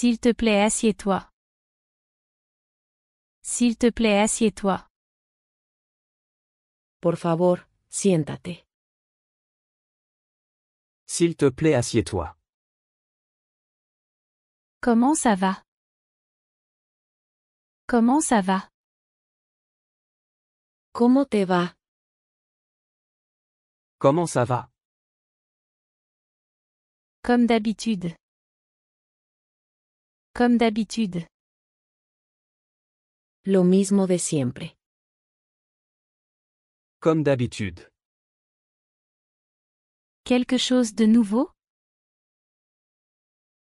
S'il te plaît, assieds-toi. S'il te plaît, assieds-toi. Por favor, siéntate. S'il te plaît, assieds-toi. Comment ça va? Comment ça va? ¿Cómo te va? Comment ça va? Comme d'habitude. Comme d'habitude. Lo mismo de siempre. Comme d'habitude. Quelque chose de nouveau?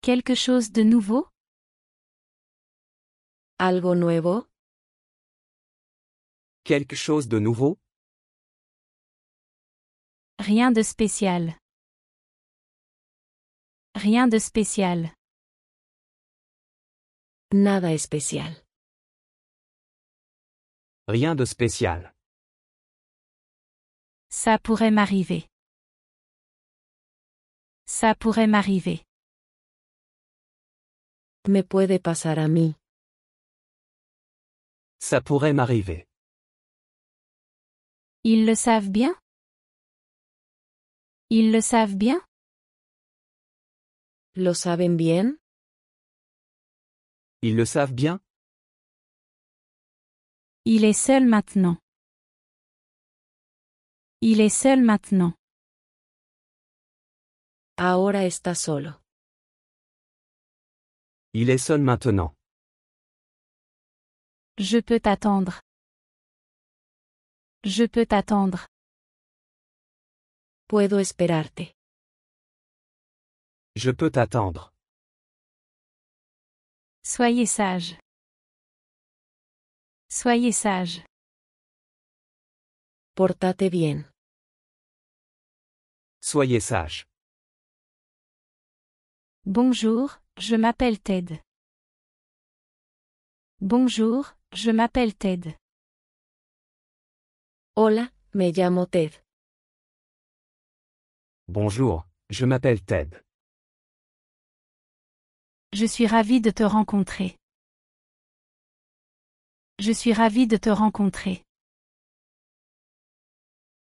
Quelque chose de nouveau? ¿Algo nuevo? Quelque chose de nouveau? Rien de spécial. Rien de spécial. Nada especial. Rien de spécial. Ça pourrait m'arriver. Ça pourrait m'arriver. Me puede pasar a mí. Ça pourrait m'arriver. Ils le savent bien? Ils le savent bien? ¿Lo saben bien? Ils le savent bien? Il est seul maintenant. Il est seul maintenant. Ahora está solo. Il est seul maintenant. Je peux t'attendre. Je peux t'attendre. Puedo esperarte. Je peux t'attendre. Soyez sage. Soyez sage. Pórtate bien. Soyez sage. Bonjour, je m'appelle Ted. Bonjour, je m'appelle Ted. Hola, me llamo Ted. Bonjour, je m'appelle Ted. Je suis ravi de te rencontrer. Je suis ravi de te rencontrer.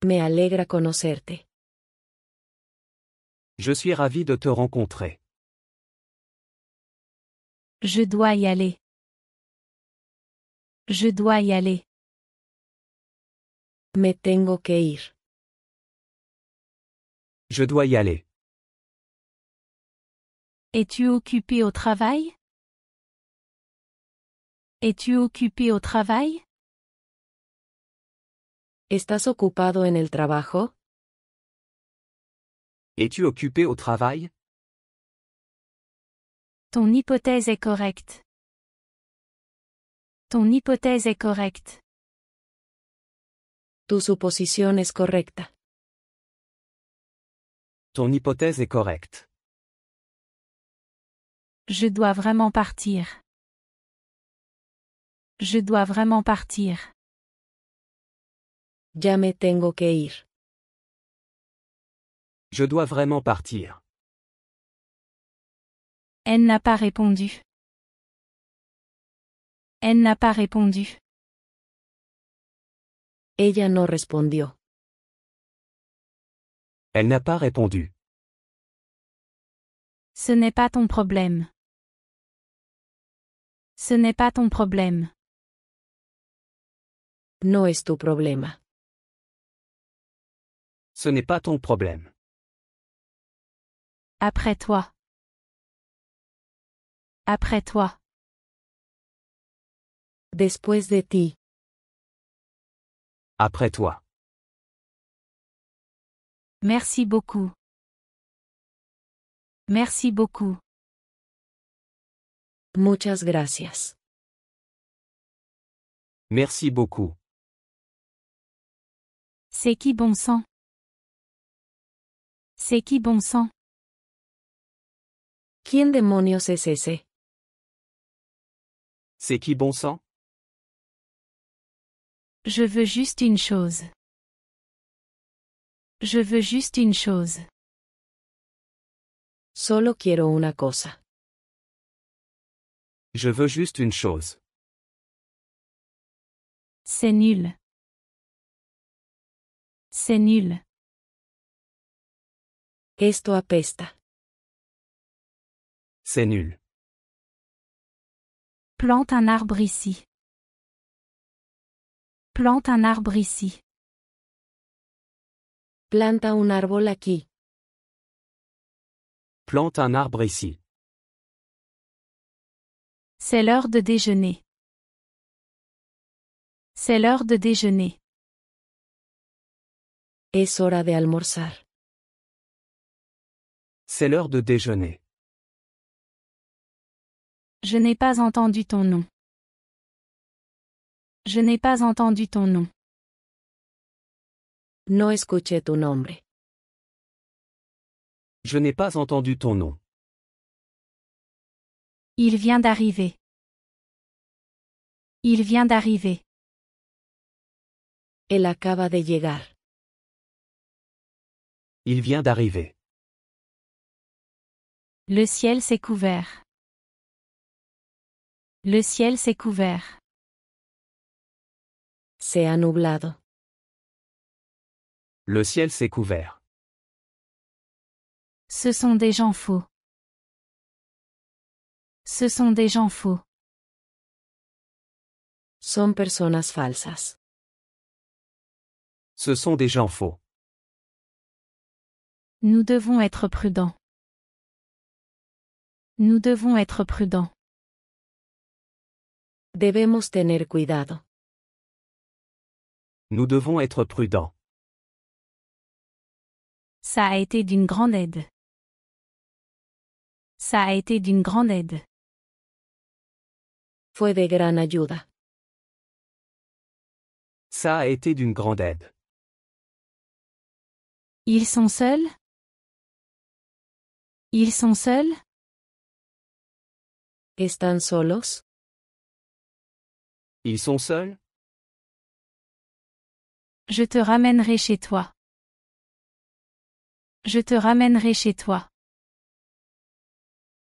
Me alegra conocerte. Je suis ravi de te rencontrer. Je dois y aller. Je dois y aller. Me tengo que ir. Je dois y aller. Es-tu occupé au travail? Es-tu occupé au travail? ¿Estás ocupado en el trabajo? Es-tu occupé au travail? Ton hypothèse est correcte. Ton hypothèse est correcte. Tu suposición es correcta. Ton hypothèse est correcte. Je dois vraiment partir. Je dois vraiment partir. Ya me tengo que ir. Je dois vraiment partir. Elle n'a pas répondu. Elle n'a pas répondu. Ella no respondió. Elle n'a pas répondu. Ce n'est pas ton problème. Ce n'est pas ton problème. No es tu problema. Ce n'est pas ton problème. Après toi. Après toi. Después de ti. Après toi. Merci beaucoup. Merci beaucoup. Muchas gracias. Merci beaucoup. C'est qui bon sang? C'est qui bon sang? ¿Quién demonios es ese? C'est qui bon sang? Je veux juste une chose. Je veux juste une chose. Solo quiero una cosa. Je veux juste une chose. C'est nul. C'est nul. Esto apesta. C'est nul. Plante un arbre ici. Plante un arbre ici. Planta un árbol aquí. Plante un arbre ici. C'est l'heure de déjeuner. C'est l'heure de déjeuner. Es hora de almorzar. C'est l'heure de déjeuner. Je n'ai pas entendu ton nom. Je n'ai pas entendu ton nom. No escuché tu nombre. Je n'ai pas entendu ton nom. Il vient d'arriver. Il vient d'arriver. Él acaba de llegar. Il vient d'arriver. Le ciel s'est couvert. Le ciel s'est couvert. Se ha nublado. Le ciel s'est couvert. Ce sont des gens faux. Ce sont des gens faux. Son personas falsas. Ce sont des gens faux. Nous devons être prudents. Nous devons être prudents. Debemos tener cuidado. Nous devons être prudents. Ça a été d'une grande aide. Ça a été d'une grande aide. Fue de gran ayuda. Ça a été d'une grande aide. Ils sont seuls? Ils sont seuls? ¿Están solos? Ils sont seuls? Je te ramènerai chez toi. Je te ramènerai chez toi.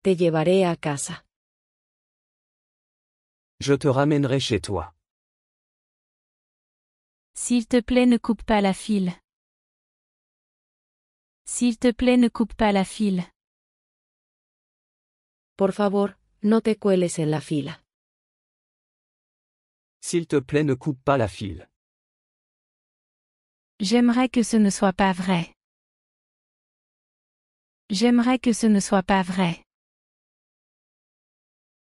Te llevaré a casa. Je te ramènerai chez toi. S'il te plaît, ne coupe pas la file. S'il te plaît, ne coupe pas la file. Por favor, no te cueles en la fila. S'il te plaît, ne coupe pas la file. J'aimerais que ce ne soit pas vrai. J'aimerais que ce ne soit pas vrai.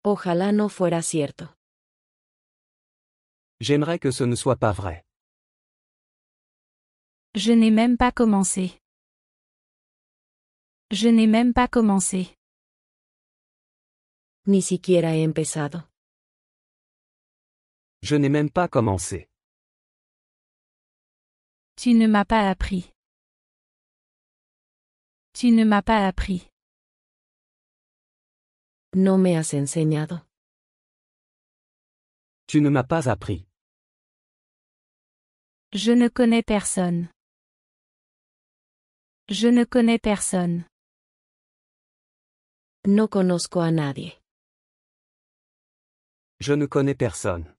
Ojalá no fuera cierto. J'aimerais que ce ne soit pas vrai. Je n'ai même pas commencé. Je n'ai même pas commencé. Ni siquiera he empezado. Je n'ai même pas commencé. Tu ne m'as pas appris. Tu ne m'as pas appris. No me has enseñado. Tu ne m'as pas appris. Je ne connais personne. Je ne connais personne. No conozco a nadie. Je ne connais personne.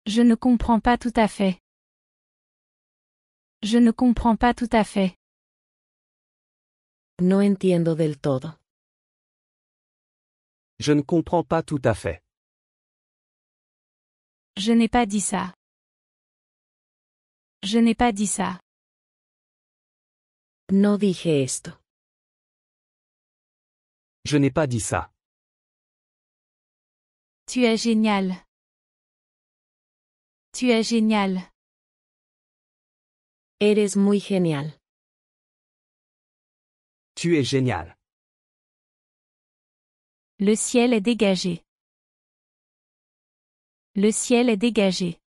Je ne comprends pas tout à fait. Je ne comprends pas tout à fait. No entiendo del todo. Je ne comprends pas tout à fait. Je n'ai pas dit ça. Je n'ai pas dit ça. No dije esto. Je n'ai pas dit ça. Tu es génial. Tu es génial. Eres muy genial. Tu es génial. Le ciel est dégagé. Le ciel est dégagé.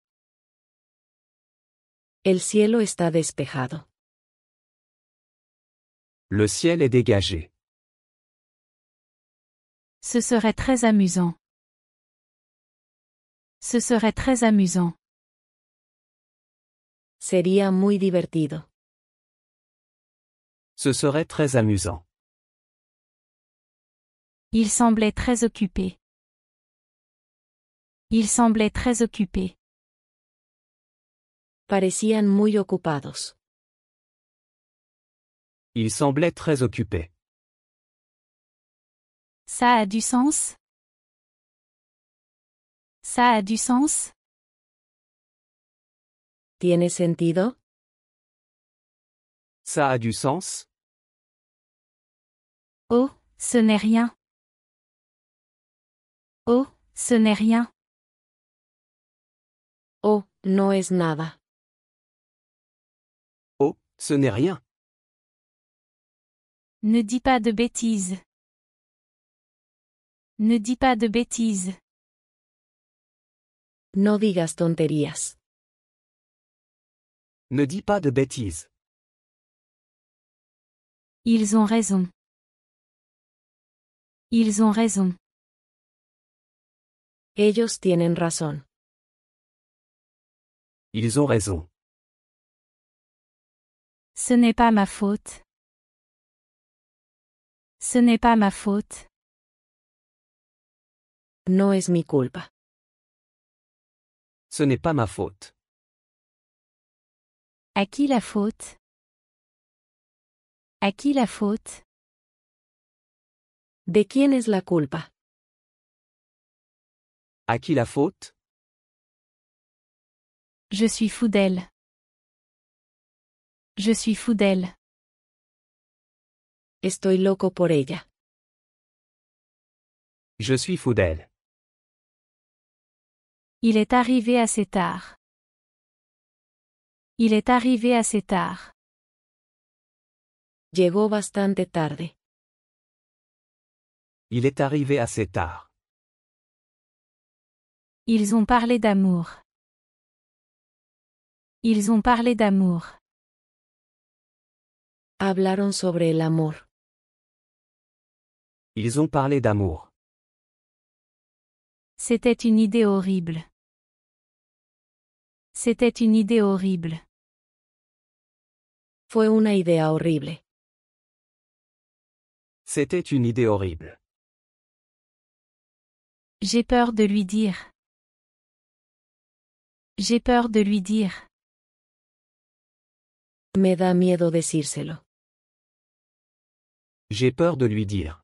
El cielo está despejado. Le ciel est dégagé. Ce serait très amusant. Ce serait très amusant. Sería muy divertido. Ce serait très amusant. Il semblait très occupé. Il semblait très occupé. Parecían muy ocupados. Il semblait très occupé. Ça a du sens? Ça a du sens? ¿Tiene sentido? Ça a du sens? Oh, ce n'est rien. Oh, ce n'est rien. Oh, no es nada. Oh, ce n'est rien. Ne dis pas de bêtises. Ne dis pas de bêtises. No digas tonterías. Ne dis pas de bêtises. Ils ont raison. Ils ont raison. Ellos tienen razón. Ils ont raison. Ce n'est pas ma faute. Ce n'est pas ma faute. No es mi culpa. Ce n'est pas ma faute. À qui la faute? À qui la faute? ¿De quién es la culpa? À qui la faute? Je suis fou d'elle. Je suis fou d'elle. Estoy loco por ella. Je suis fou d'elle. Il est arrivé assez tard. Il est arrivé assez tard. Llegó bastante tarde. Il est arrivé assez tard. Ils ont parlé d'amour. Ils ont parlé d'amour. Hablaron sobre el amor. Ils ont parlé d'amour. C'était une idée horrible. C'était une idée horrible. Fue una idea horrible. C'était une idée horrible. J'ai peur de lui dire. J'ai peur de lui dire. Me da miedo decírselo. J'ai peur de lui dire.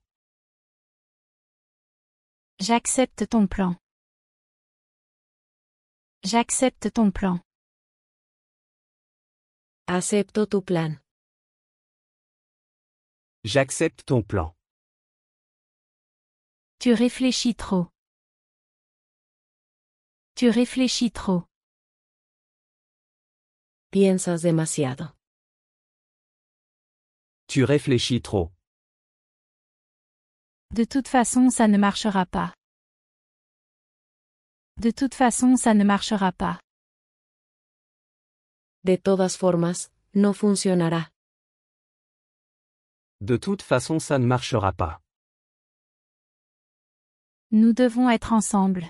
J'accepte ton plan. J'accepte ton plan. Acepto tu plan. J'accepte ton plan. Tu réfléchis trop. Tu réfléchis trop. Piensas demasiado. Tu réfléchis trop. De toute façon, ça ne marchera pas. De toute façon, ça ne marchera pas. De todas formas, no funcionará. De toute façon, ça ne marchera pas. Nous devons être ensemble.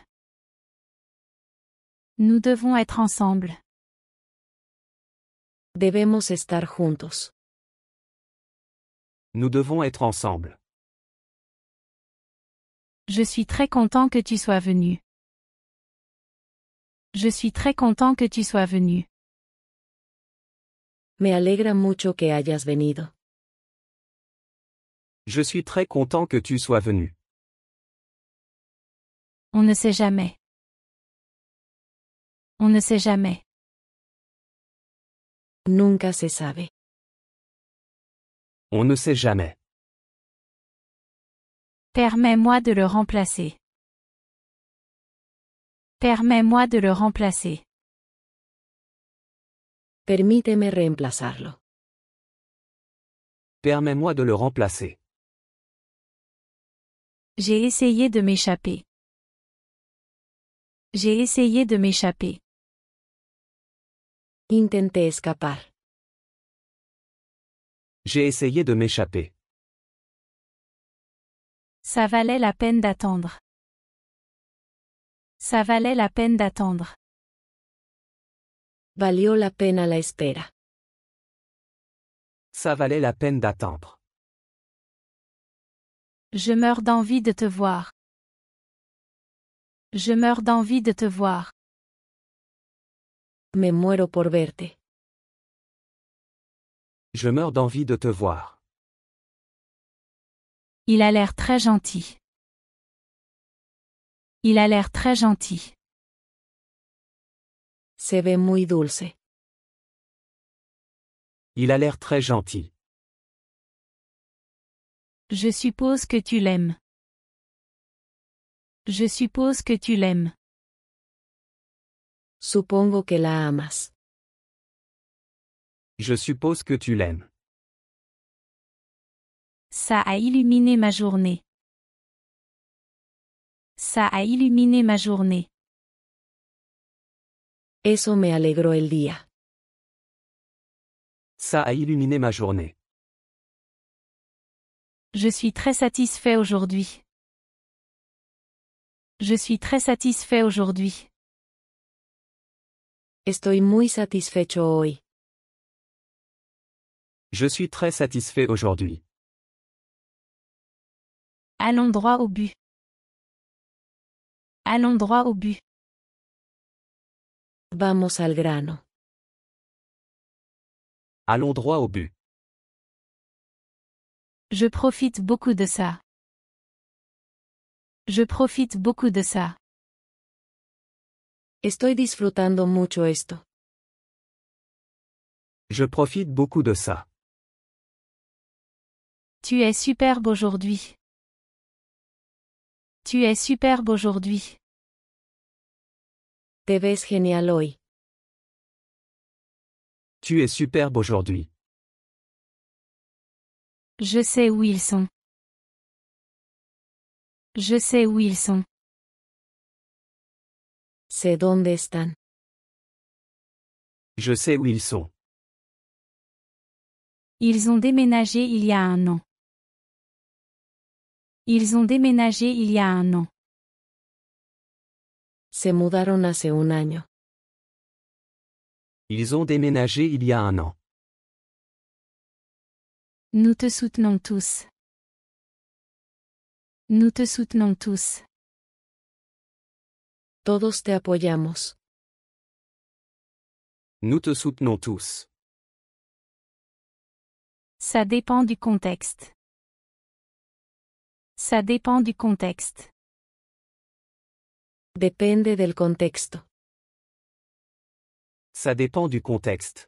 Nous devons être ensemble. Debemos estar juntos. Nous devons être ensemble. Je suis très content que tu sois venu. Je suis très content que tu sois venu. Me alegra mucho que hayas venido. Je suis très content que tu sois venu. On ne sait jamais. On ne sait jamais. Nunca se sabe. On ne sait jamais. Permets-moi de le remplacer. Permets-moi de le remplacer. Permíteme reemplazarlo. Permets-moi de le remplacer. J'ai essayé de m'échapper. J'ai essayé de m'échapper. Intenté escapar. J'ai essayé de m'échapper. Ça valait la peine d'attendre. Ça valait la peine d'attendre. Valió la pena la espera. Ça valait la peine d'attendre. Je meurs d'envie de te voir. Je meurs d'envie de te voir. Me muero por verte. Je meurs d'envie de te voir. Il a l'air très gentil. Il a l'air très gentil. Se ve muy dulce. Il a l'air très gentil. Je suppose que tu l'aimes. Je suppose que tu l'aimes. Supongo que la amas. Je suppose que tu l'aimes. Ça a illuminé ma journée. Ça a illuminé ma journée. Eso me alegró el día. Ça a illuminé ma journée. Je suis très satisfait aujourd'hui. Je suis très satisfait aujourd'hui. Estoy muy satisfecho hoy. Je suis très satisfait aujourd'hui. Allons droit au but. Allons droit au but. Vamos al grano. Allons droit au but. Je profite beaucoup de ça. Je profite beaucoup de ça. Estoy disfrutando mucho esto. Je profite beaucoup de ça. Tu es superbe aujourd'hui. Tu es superbe aujourd'hui. Te ves genial hoy. Tu es superbe aujourd'hui. Je sais où ils sont. Je sais où ils sont. Sé dónde están. Je sais où ils sont. Ils ont déménagé il y a un an. Ils ont déménagé il y a un an. Se mudaron hace un año. Ils ont déménagé il y a un an. Nous te soutenons tous. Nous te soutenons tous. Todos te apoyamos. Nous te soutenons tous. Ça dépend du contexte. Ça dépend du contexte. Depende del contexto. Ça dépend du contexte.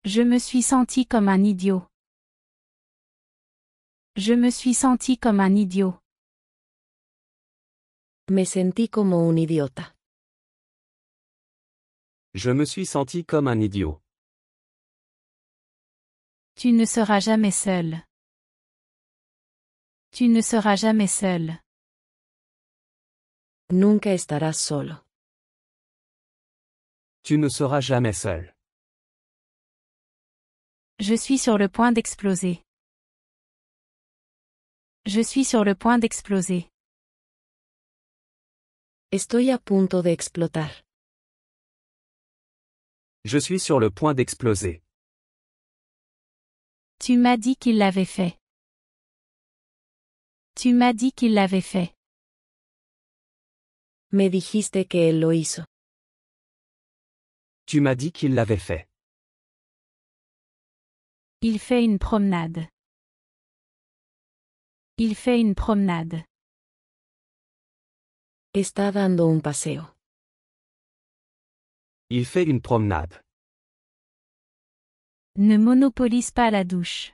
Je me suis senti comme un idiot. Je me suis senti comme un idiot. Me sentí como un idiota. Je me suis senti comme un idiot. Tu ne seras jamais seul. Tu ne seras jamais seul. Nunca estarás solo. Tu ne seras jamais seul. Je suis sur le point d'exploser. Je suis sur le point d'exploser. Estoy a punto de explotar. Je suis sur le point d'exploser. Tu m'as dit qu'il l'avait fait. Tu m'as dit qu'il l'avait fait. Me dijiste que él lo hizo. Tu m'as dit qu'il l'avait fait. Il fait une promenade. Il fait une promenade. Está dando un paseo. Il fait une promenade. Ne monopolise pas la douche.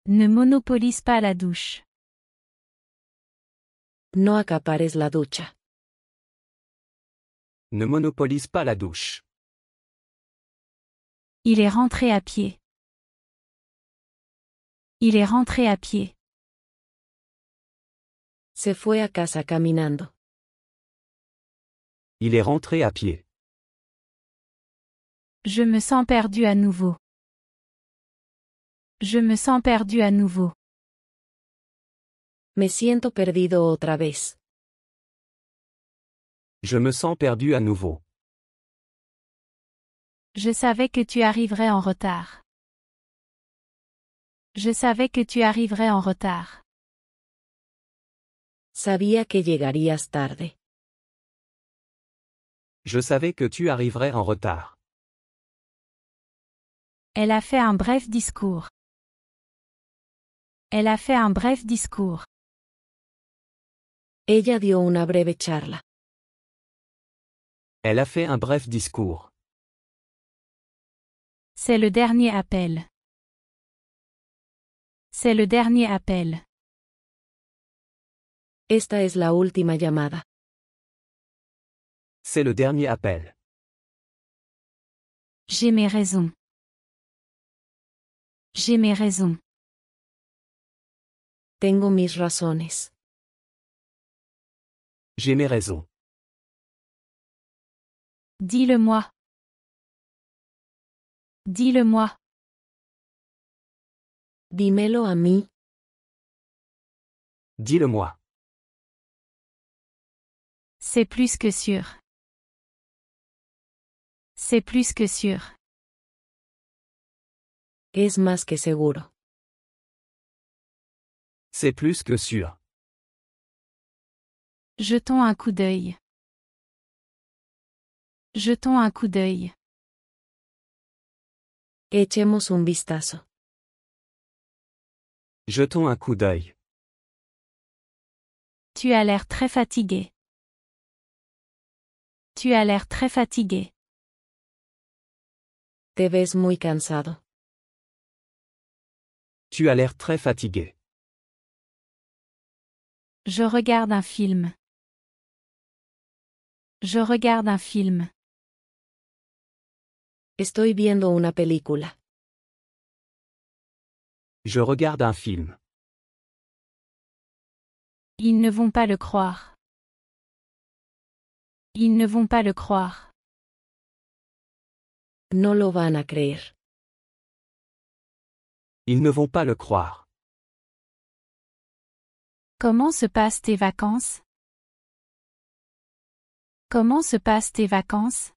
Ne monopolise pas la douche. No acapares la ducha. Ne monopolise pas la douche. Il est rentré à pied. Il est rentré à pied. Se fue a casa caminando. Il est rentré à pied. Je me sens perdu à nouveau. Je me sens perdu à nouveau. Me siento perdido otra vez. Je me sens perdu à nouveau. Je savais que tu arriverais en retard. Je savais que tu arriverais en retard. Sabía que llegarías tarde. Je savais que tu arriverais en retard. Elle a fait un bref discours. Elle a fait un bref discours. Ella dio una breve charla. Elle a fait un bref discours. C'est le dernier appel. C'est le dernier appel. Esta es la última llamada. C'est le dernier appel. J'ai mes raisons. J'ai mes raisons. Tengo mis razones. J'ai mes raisons. Dis-le-moi. Dis-le-moi. Dímelo a mí. Dis-le-moi. C'est plus que sûr. C'est plus que sûr. Es más que seguro. C'est plus que sûr. Jetons un coup d'œil. Jetons un coup d'œil. Echemos un vistazo. Jetons un coup d'œil. Tu as l'air très fatigué. Tu as l'air très fatigué. Te ves muy cansado. Tu as l'air très fatigué. Je regarde un film. Je regarde un film. Estoy viendo una película. Je regarde un film. Ils ne vont pas le croire. Ils ne vont pas le croire. No lo van a creer. Ils ne vont pas le croire. Comment se passent tes vacances? Comment se passent tes vacances?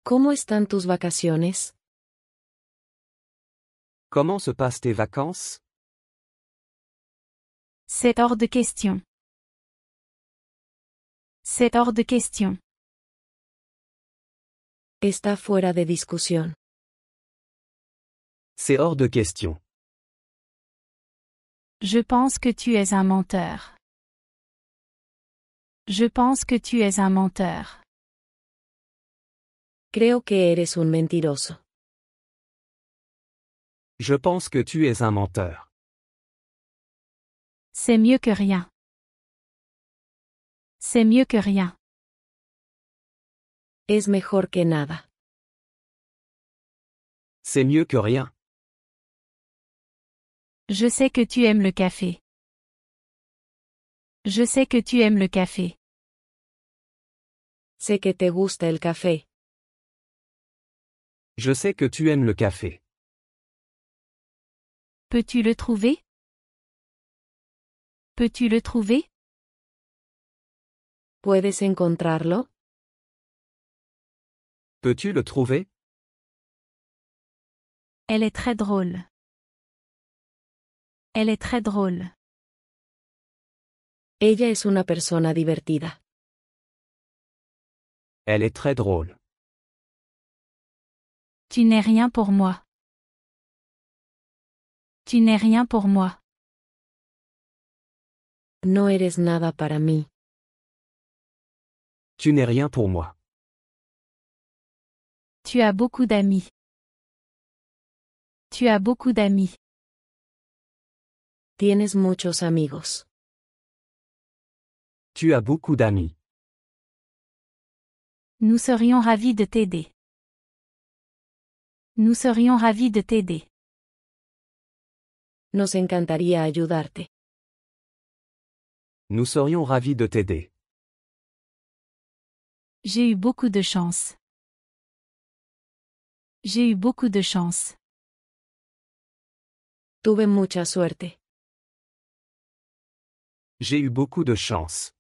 ¿Cómo están tus vacaciones? Comment se passent tes vacances? C'est hors de question. C'est hors de question. Está fuera de discusión. C'est hors de question. Je pense que tu es un menteur. Je pense que tu es un menteur. Creo que eres un mentiroso. Je pense que tu es un menteur. C'est mieux que rien. C'est mieux que rien. Es mejor que nada. C'est mieux que rien. Je sais que tu aimes le café. Je sais que tu aimes le café. Sé que te gusta el café. Je sais que tu aimes le café. Peux-tu le trouver? Peux-tu le trouver? ¿Puedes encontrarlo? Peux-tu le trouver? Elle est très drôle. Elle est très drôle. Ella es una persona divertida. Elle est très drôle. Tu n'es rien pour moi. Tu n'es rien pour moi. No eres nada para mí. Tu n'es rien pour moi. Tu as beaucoup d'amis. Tu as beaucoup d'amis. Tienes muchos amigos. Tu as beaucoup d'amis. Nous serions ravis de t'aider. Nous serions ravis de t'aider. Nos encantaría ayudarte. Nous serions ravis de t'aider. J'ai eu beaucoup de chance. J'ai eu beaucoup de chance. Tuve mucha suerte. J'ai eu beaucoup de chance.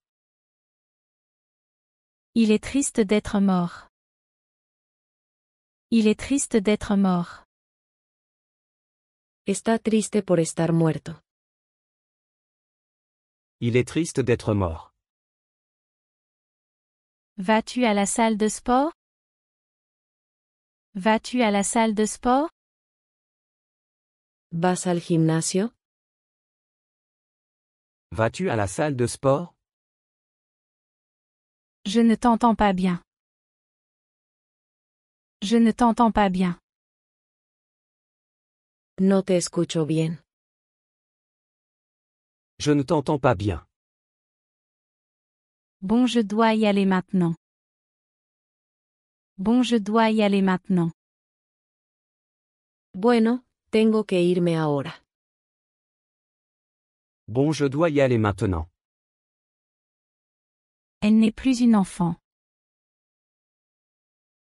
Il est triste d'être mort. Il est triste d'être mort. Está triste por estar muerto. Il est triste d'être mort. Vas-tu à la salle de sport? Vas-tu à la salle de sport? ¿Vas al gimnasio? Vas-tu à la salle de sport? Je ne t'entends pas bien. Je ne t'entends pas bien. No te escucho bien. Je ne t'entends pas bien. Bon, je dois y aller maintenant. Bon, je dois y aller maintenant. Bueno, tengo que irme ahora. Bon, je dois y aller maintenant. Elle n'est plus une enfant.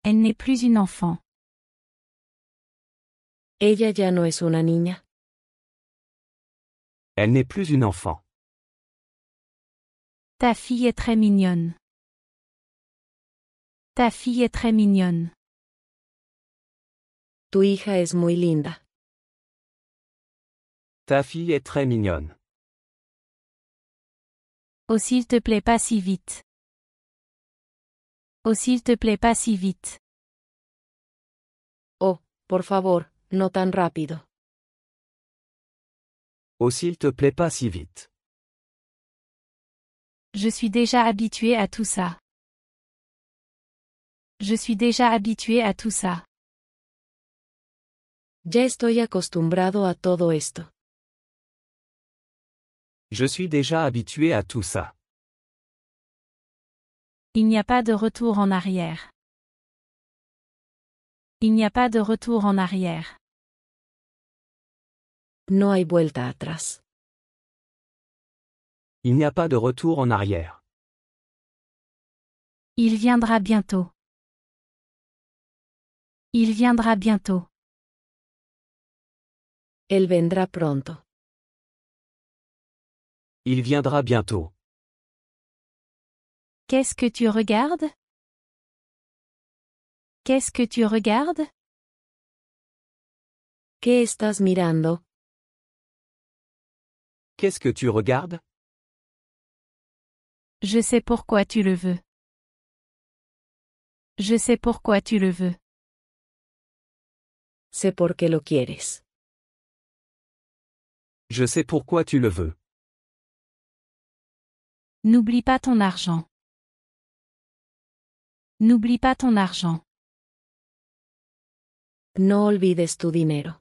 Elle n'est plus une enfant. Ella ya no es una niña. Elle n'est plus une enfant. Ta fille est très mignonne. Ta fille est très mignonne. Tu hija es muy linda. Ta fille est très mignonne. Oh, s'il te plaît, pas si vite. Oh, s'il te plaît, pas si vite. Oh, por favor, no tan rápido. Oh, s'il te plaît, pas si vite. Je suis déjà habitué à tout ça. Je suis déjà habitué à tout ça. Ya estoy acostumbrado a todo esto. Je suis déjà habitué à tout ça. Il n'y a pas de retour en arrière. Il n'y a pas de retour en arrière. No hay vuelta atrás. Il n'y a pas de retour en arrière. Il viendra bientôt. Il viendra bientôt. Él vendrá pronto. Il viendra bientôt. Qu'est-ce que tu regardes? Qu'est-ce que tu regardes? ¿Qué estás mirando? Qu'est-ce que tu regardes? Je sais pourquoi tu le veux. Je sais pourquoi tu le veux. Sé por qué lo quieres. Je sais pourquoi tu le veux. N'oublie pas ton argent. N'oublie pas ton argent. No olvides tu dinero.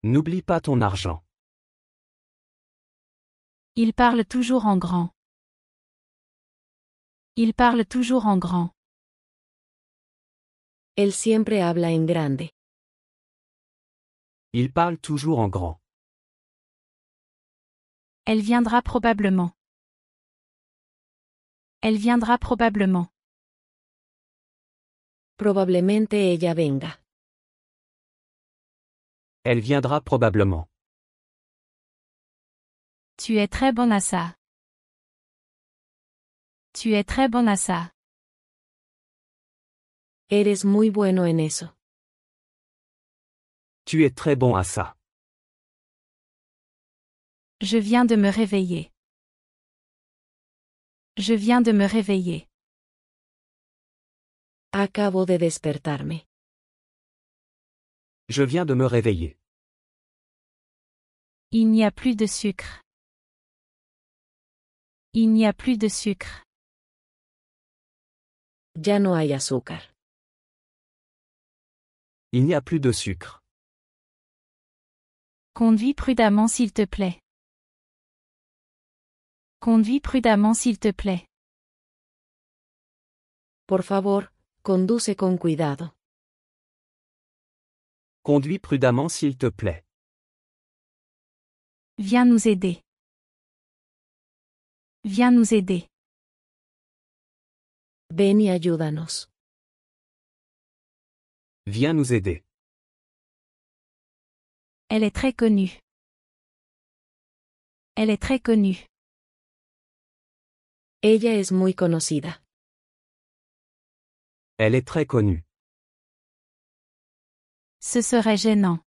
N'oublie pas ton argent. Il parle toujours en grand. Il parle toujours en grand. Él siempre habla en grande. Il parle toujours en grand. Elle viendra probablement. Elle viendra probablement. Probablemente ella venga. Elle viendra probablement. Tu es très bon à ça. Tu es très bon à ça. Eres muy bueno en eso. Tu es très bon à ça. Je viens de me réveiller. Je viens de me réveiller. Acabo de despertarme. Je viens de me réveiller. Il n'y a plus de sucre. Il n'y a plus de sucre. Ya no hay azúcar. Il n'y a plus de sucre. Conduis prudemment s'il te plaît. Conduis prudemment s'il te plaît. Por favor, conduce con cuidado. Conduis prudemment s'il te plaît. Viens nous aider. Viens nous aider. Ven y ayúdanos. Viens nous aider. Elle est très connue. Elle est très connue. Ella es muy conocida. Elle est très connue. Ce serait gênant.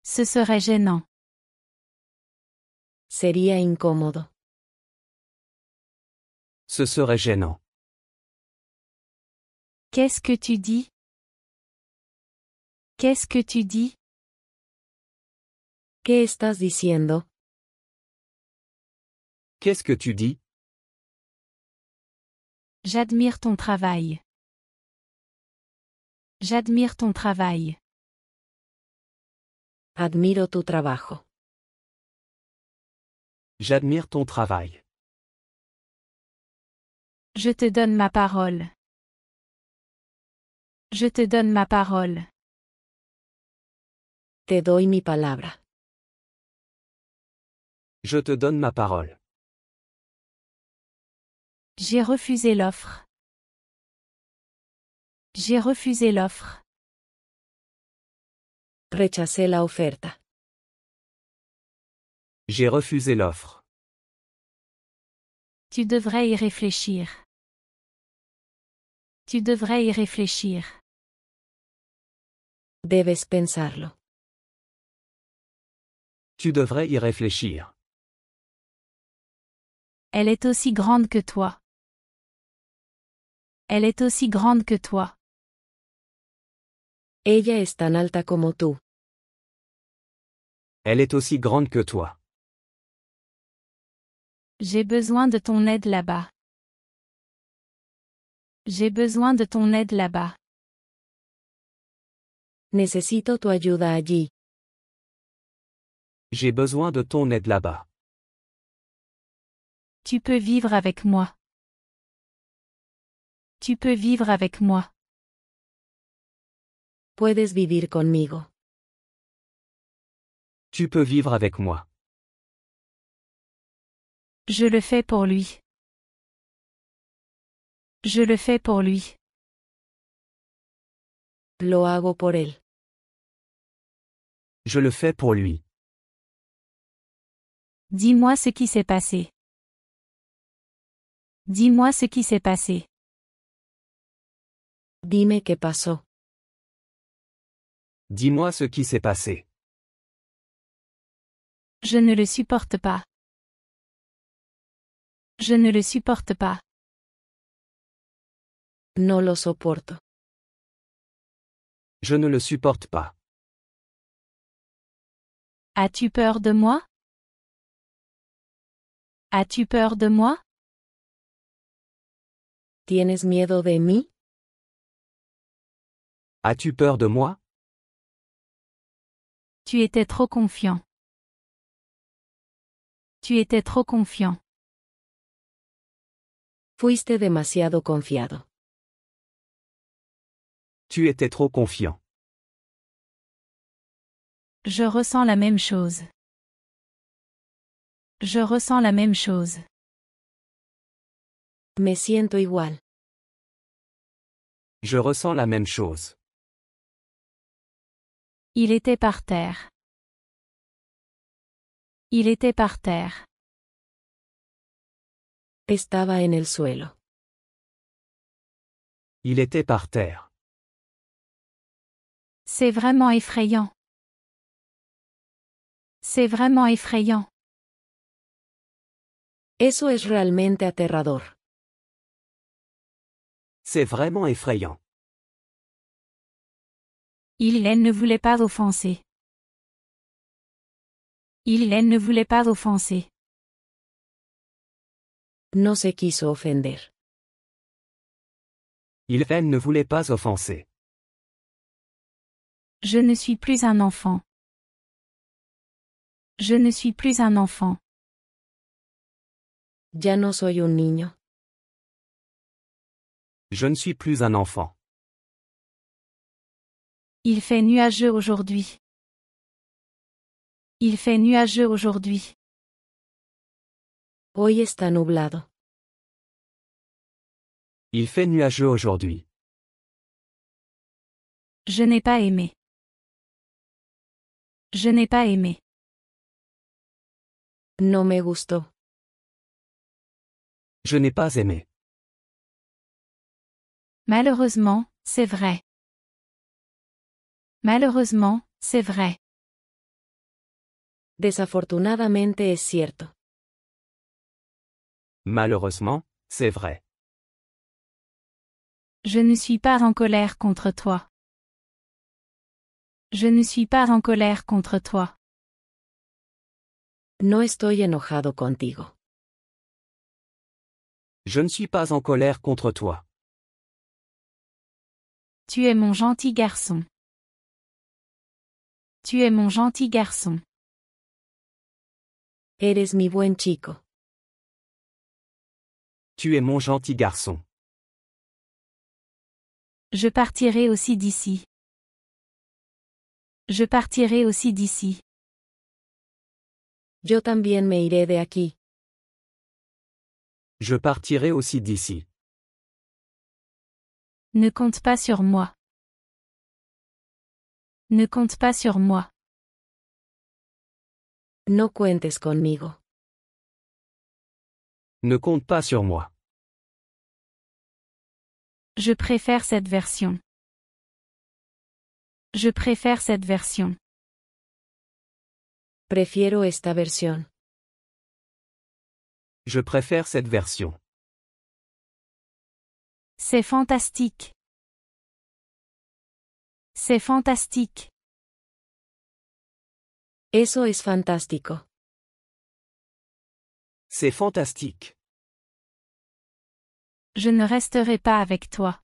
Ce serait gênant. Sería incómodo. Ce serait gênant. Qu'est-ce que tu dis? Qu'est-ce que tu dis? ¿Qué estás diciendo? Qu'est-ce que tu dis? J'admire ton travail. J'admire ton travail. Admiro tu trabajo. J'admire ton travail. Je te donne ma parole. Je te donne ma parole. Te doy mi palabra. Je te donne ma parole. J'ai refusé l'offre. J'ai refusé l'offre. Rechacé la oferta. J'ai refusé l'offre. Tu devrais y réfléchir. Tu devrais y réfléchir. Debes pensarlo. Tu devrais y réfléchir. Elle est aussi grande que toi. Elle est aussi grande que toi. Ella es tan alta como tú. Elle est aussi grande que toi. J'ai besoin de ton aide là-bas. J'ai besoin de ton aide là-bas. Necesito tu ayuda allí. J'ai besoin de ton aide là-bas. Tu peux vivre avec moi. Tu peux vivre avec moi. Puedes vivir conmigo. Tu peux vivre avec moi. Je le fais pour lui. Je le fais pour lui. Lo hago por él. Je le fais pour lui. Dis-moi ce qui s'est passé. Dis-moi ce qui s'est passé. Dime qué pasó. Dis-moi ce qui s'est passé. Je ne le supporte pas. Je ne le supporte pas. No lo soporto. Je ne le supporte pas. As-tu peur de moi? As-tu peur de moi? ¿Tienes miedo de mí? As-tu peur de moi? Tu étais trop confiant. Tu étais trop confiant. Fuiste demasiado confiado. Tu étais trop confiant. Je ressens la même chose. Je ressens la même chose. Me siento igual. Je ressens la même chose. Il était par terre. Il était par terre. Estaba en el suelo. Il était par terre. C'est vraiment effrayant. C'est vraiment effrayant. Eso es realmente aterrador. C'est vraiment effrayant. Elle ne voulait pas offenser. Elle ne voulait pas offenser. No se quiso ofender. Elle ne voulait pas offenser. Je ne suis plus un enfant. Je ne suis plus un enfant. Ya no soy un niño. Je ne suis plus un enfant. Il fait nuageux aujourd'hui. Il fait nuageux aujourd'hui. Hoy está nublado. Il fait nuageux aujourd'hui. Je n'ai pas aimé. Je n'ai pas aimé. No me gustó. Je n'ai pas aimé. Malheureusement, c'est vrai. Malheureusement, c'est vrai. Desafortunadamente es cierto. Malheureusement, c'est vrai. Je ne suis pas en colère contre toi. Je ne suis pas en colère contre toi. No estoy enojado contigo. Je ne suis pas en colère contre toi. Tu es mon gentil garçon. Tu es mon gentil garçon. Eres mi buen chico. Tu es mon gentil garçon. Je partirai aussi d'ici. Je partirai aussi d'ici. Yo también me iré de aquí. Je partirai aussi d'ici. Ne compte pas sur moi. Ne compte pas sur moi. No cuentes conmigo. Ne compte pas sur moi. Je préfère cette version. Je préfère cette version. Prefiero esta versión. Je préfère cette version. C'est fantastique. C'est fantastique. Eso es fantástico. C'est fantastique. Je ne resterai pas avec toi.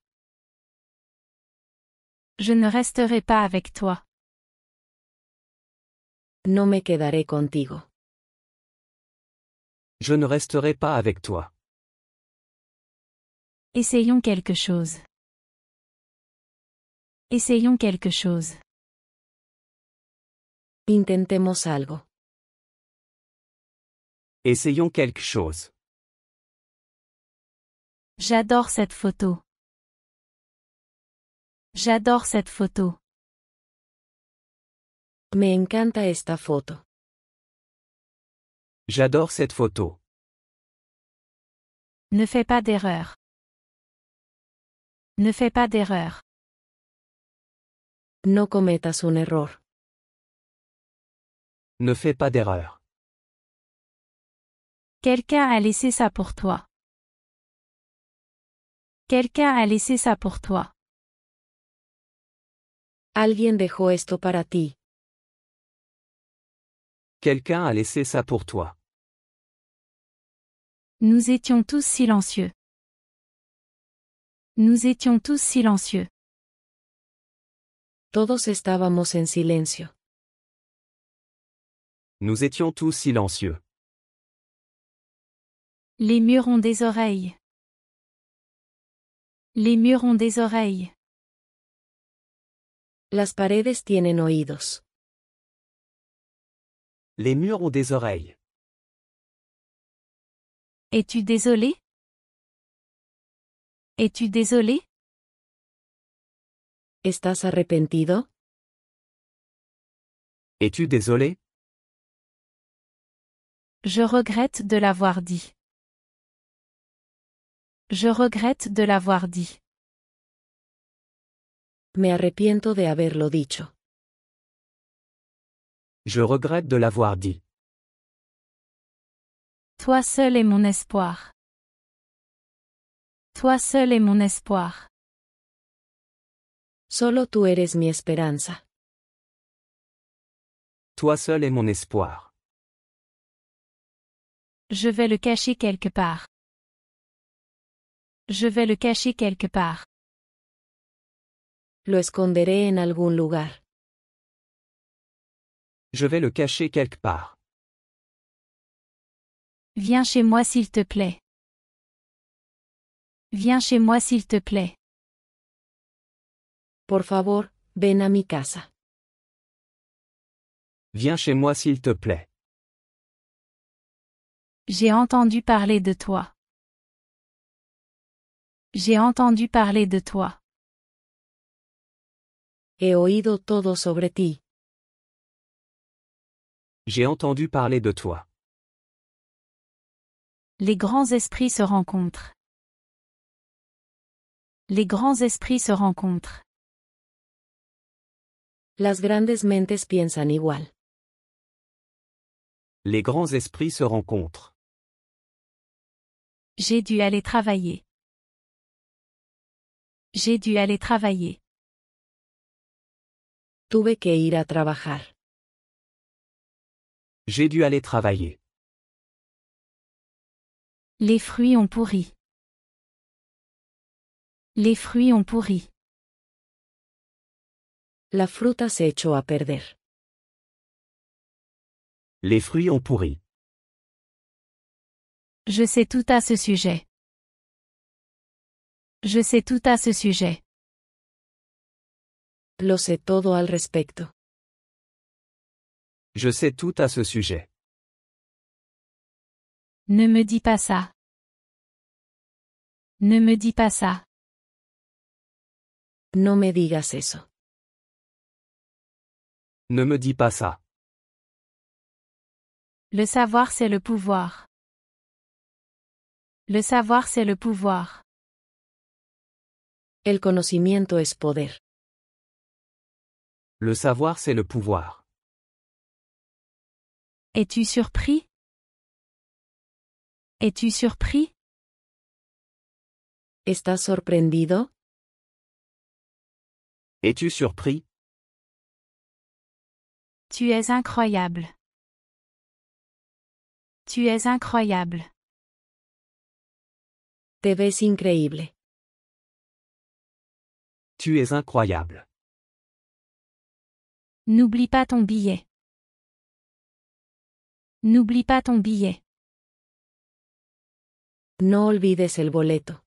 Je ne resterai pas avec toi. No me quedaré contigo. Je ne resterai pas avec toi. Essayons quelque chose. Essayons quelque chose. Intentemos algo. Essayons quelque chose. J'adore cette photo. J'adore cette photo. Me encanta esta foto. J'adore cette photo. Ne fais pas d'erreur. Ne fais pas d'erreur. No cometas un error. Ne fais pas d'erreur. Quelqu'un a laissé ça pour toi. Quelqu'un a laissé ça pour toi. Alguien dejó esto para ti. Quelqu'un a laissé ça pour toi. Nous étions tous silencieux. Nous étions tous silencieux. Todos estábamos en silencio. Nous étions tous silencieux. Les murs ont des oreilles. Les murs ont des oreilles. Las paredes tienen oídos. Les murs ont des oreilles. Es-tu désolé? Es-tu désolé? ¿Estás arrepentido? Es-tu désolé? Je regrette de l'avoir dit. Je regrette de l'avoir dit. Me arrepiento de haberlo dicho. Je regrette de l'avoir dit. Toi seul est mon espoir. Toi seul est mon espoir. Solo tú eres mi esperanza. Toi seul est mon espoir. Je vais le cacher quelque part. Je vais le cacher quelque part. Lo esconderé en algún lugar. Je vais le cacher quelque part. Viens chez moi s'il te plaît. Viens chez moi s'il te plaît. Por favor, ven a mi casa. Viens chez moi s'il te plaît. J'ai entendu parler de toi. J'ai entendu parler de toi. He oído todo sobre ti. J'ai entendu parler de toi. Les grands esprits se rencontrent. Les grands esprits se rencontrent. Las grandes mentes piensan igual. Les grands esprits se rencontrent. J'ai dû aller travailler. J'ai dû aller travailler. Tuve que ir a trabajar. J'ai dû aller travailler. Les fruits ont pourri. Les fruits ont pourri. La fruta se echó a perder. Les fruits ont pourri. Je sais tout à ce sujet. Je sais tout à ce sujet. Lo sé todo al respecto. Je sais tout à ce sujet. Ne me dis pas ça. Ne me dis pas ça. No me digas eso. Ne me dis pas ça. Le savoir c'est le pouvoir. Le savoir c'est le pouvoir. El conocimiento es poder. Le savoir c'est le pouvoir. Es-tu surpris? Es-tu surpris? ¿Estás sorprendido? Es-tu surpris? Tu es incroyable. Tu es incroyable. Te ves increíble. Tu es incroyable. N'oublie pas ton billet. N'oublie pas ton billet. No olvides el boleto.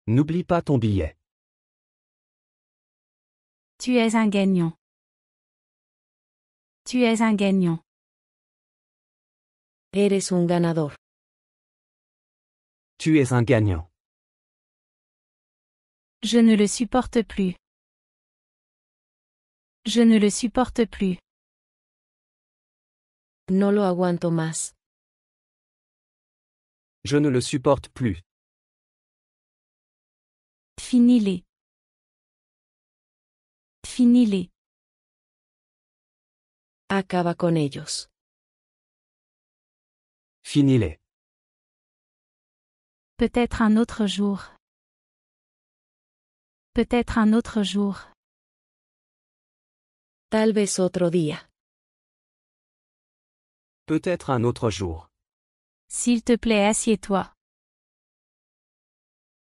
N'oublie pas ton billet. Tu es un gagnant. Tu es un gagnant. Eres un ganador. Tu es un gagnant. Je ne le supporte plus. Je ne le supporte plus. No lo aguanto más. Je ne le supporte plus. Finis-les. Finis-les. Acaba con ellos. Finis-les. Peut-être un autre jour. Peut-être un autre jour. Tal vez otro día. Peut-être un autre jour. S'il te plaît, assieds-toi.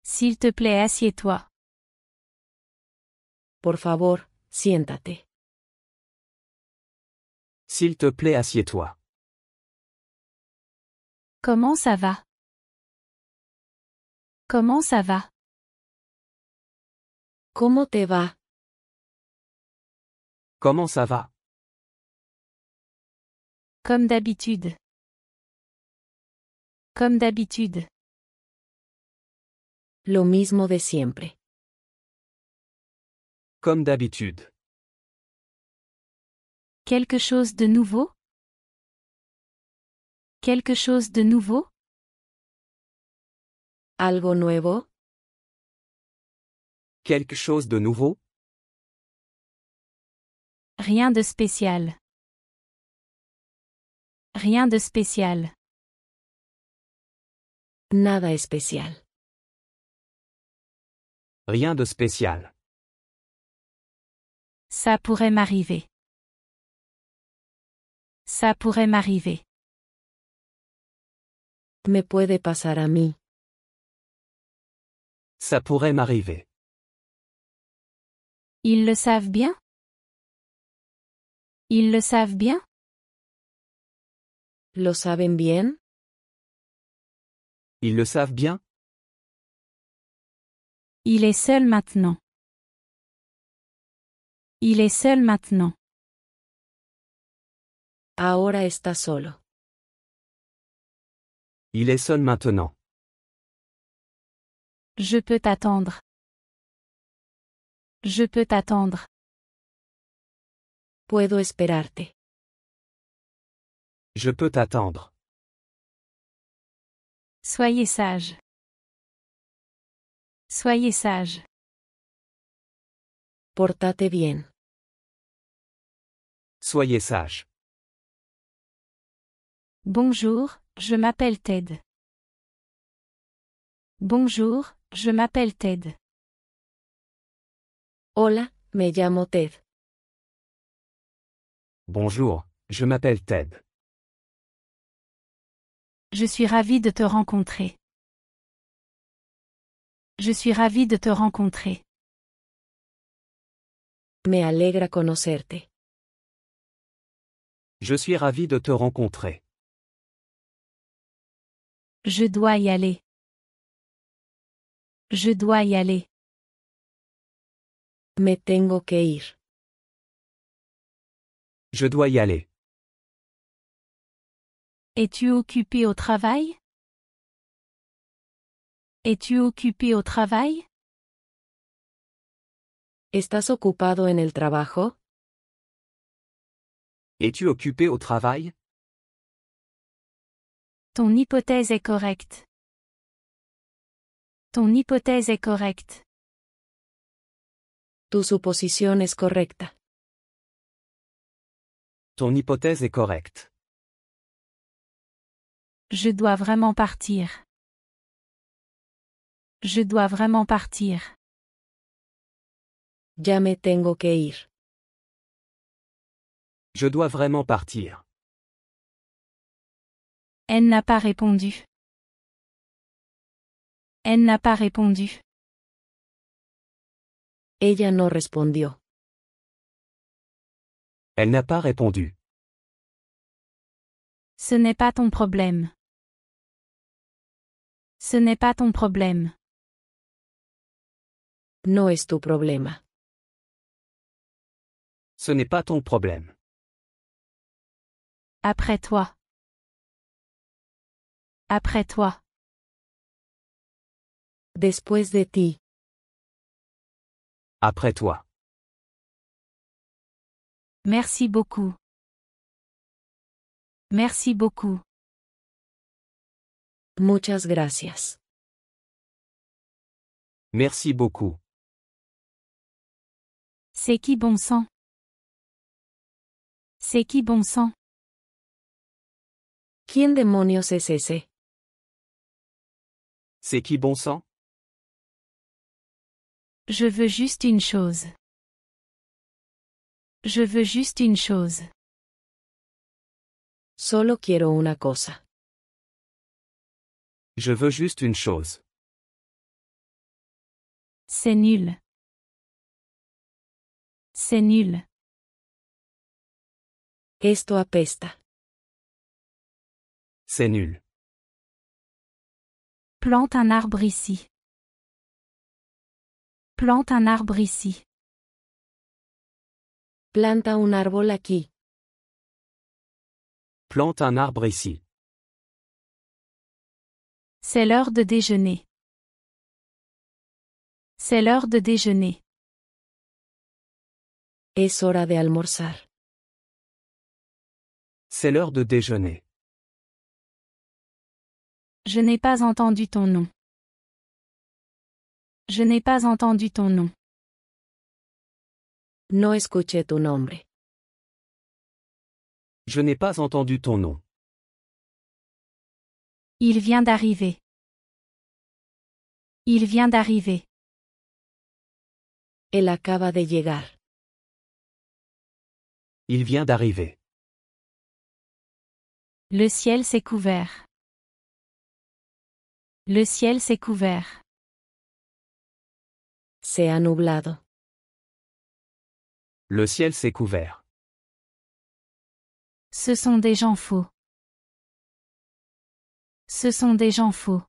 S'il te plaît, assieds-toi. Por favor, siéntate. S'il te plaît, assieds-toi. Comment ça va? Comment ça va? ¿Cómo te va? Comment ça va? Comme d'habitude. Comme d'habitude. Lo mismo de siempre. Comme d'habitude. Quelque chose de nouveau? Quelque chose de nouveau? ¿Algo nuevo? Quelque chose de nouveau? Rien de spécial. Rien de spécial. Nada especial. Rien de spécial. Ça pourrait m'arriver. Ça pourrait m'arriver. Me puede pasar a mí. Ça pourrait m'arriver. Ils le savent bien? Ils le savent bien? ¿Lo saben bien? Ils le savent bien? Il est seul maintenant. Il est seul maintenant. Ahora está solo. Il est seul maintenant. Je peux t'attendre. Je peux t'attendre. Puedo esperarte. Je peux t'attendre. Soyez sage. Soyez sage. Pórtate bien. Soyez sage. Bonjour, je m'appelle Ted. Bonjour, je m'appelle Ted. Hola, me llamo Ted. Bonjour, je m'appelle Ted. Je suis ravi de te rencontrer. Je suis ravi de te rencontrer. Me alegra conocerte. Je suis ravi de te rencontrer. Je dois y aller. Je dois y aller. Me tengo que ir. Je dois y aller. Es-tu occupé au travail? Es-tu occupé au travail? ¿Estás ocupado en el trabajo? Es-tu occupé au travail? Ton hypothèse est correcte. Ton hypothèse est correcte. Tu suposición es correcta. Ton hypothèse est correcte. Je dois vraiment partir. Je dois vraiment partir. Ya me tengo que ir. Je dois vraiment partir. Elle n'a pas répondu. Elle n'a pas répondu. Ella no respondió. Elle n'a pas répondu. Ce n'est pas ton problème. Ce n'est pas ton problème. No es tu problema. Ce n'est pas ton problème. Après toi. Après toi. Después de ti. Après toi. Merci beaucoup. Merci beaucoup. Muchas gracias. Merci beaucoup. C'est qui bon sang? C'est qui bon sang? ¿Quién demonios es ese? C'est qui bon sang? Je veux juste une chose. Je veux juste une chose. Solo quiero una cosa. Je veux juste une chose. C'est nul. C'est nul. Esto apesta. C'est nul. Plante un arbre ici. Plante un arbre ici. Planta un árbol aquí. Plante un arbre ici. C'est l'heure de déjeuner. C'est l'heure de déjeuner. Es hora de almorzar. C'est l'heure de déjeuner. Je n'ai pas entendu ton nom. Je n'ai pas entendu ton nom. No escuché tu nombre. Je n'ai pas entendu ton nom. Il vient d'arriver. Il vient d'arriver. Él acaba de llegar. Il vient d'arriver. Le ciel s'est couvert. Le ciel s'est couvert. Se ha nublado. Le ciel s'est couvert. Ce sont des gens faux. Ce sont des gens faux.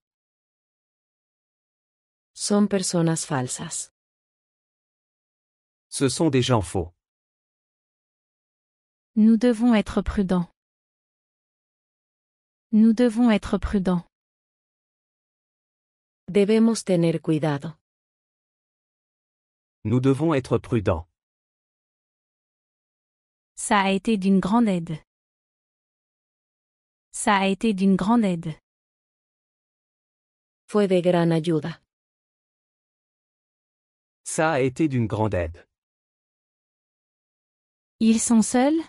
Son personas falsas. Ce sont des gens faux. Nous devons être prudents. Nous devons être prudents. Debemos tener cuidado. Nous devons être prudents. Ça a été d'une grande aide. Ça a été d'une grande aide. Fue de gran ayuda. Ça a été d'une grande aide. Ils sont seuls?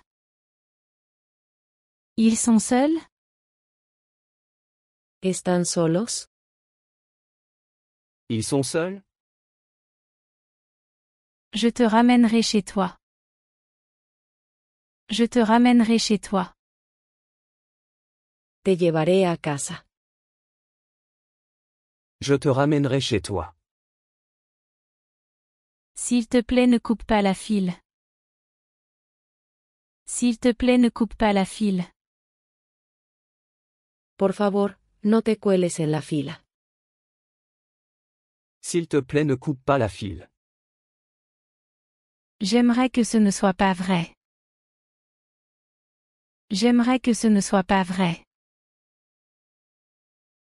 Ils sont seuls? ¿Están solos? Ils sont seuls? Je te ramènerai chez toi. Je te ramènerai chez toi. Te llevaré a casa. Je te ramènerai chez toi. S'il te plaît, ne coupe pas la file. S'il te plaît, ne coupe pas la file. Por favor, no te cueles en la fila. S'il te plaît, ne coupe pas la file. J'aimerais que ce ne soit pas vrai. J'aimerais que ce ne soit pas vrai.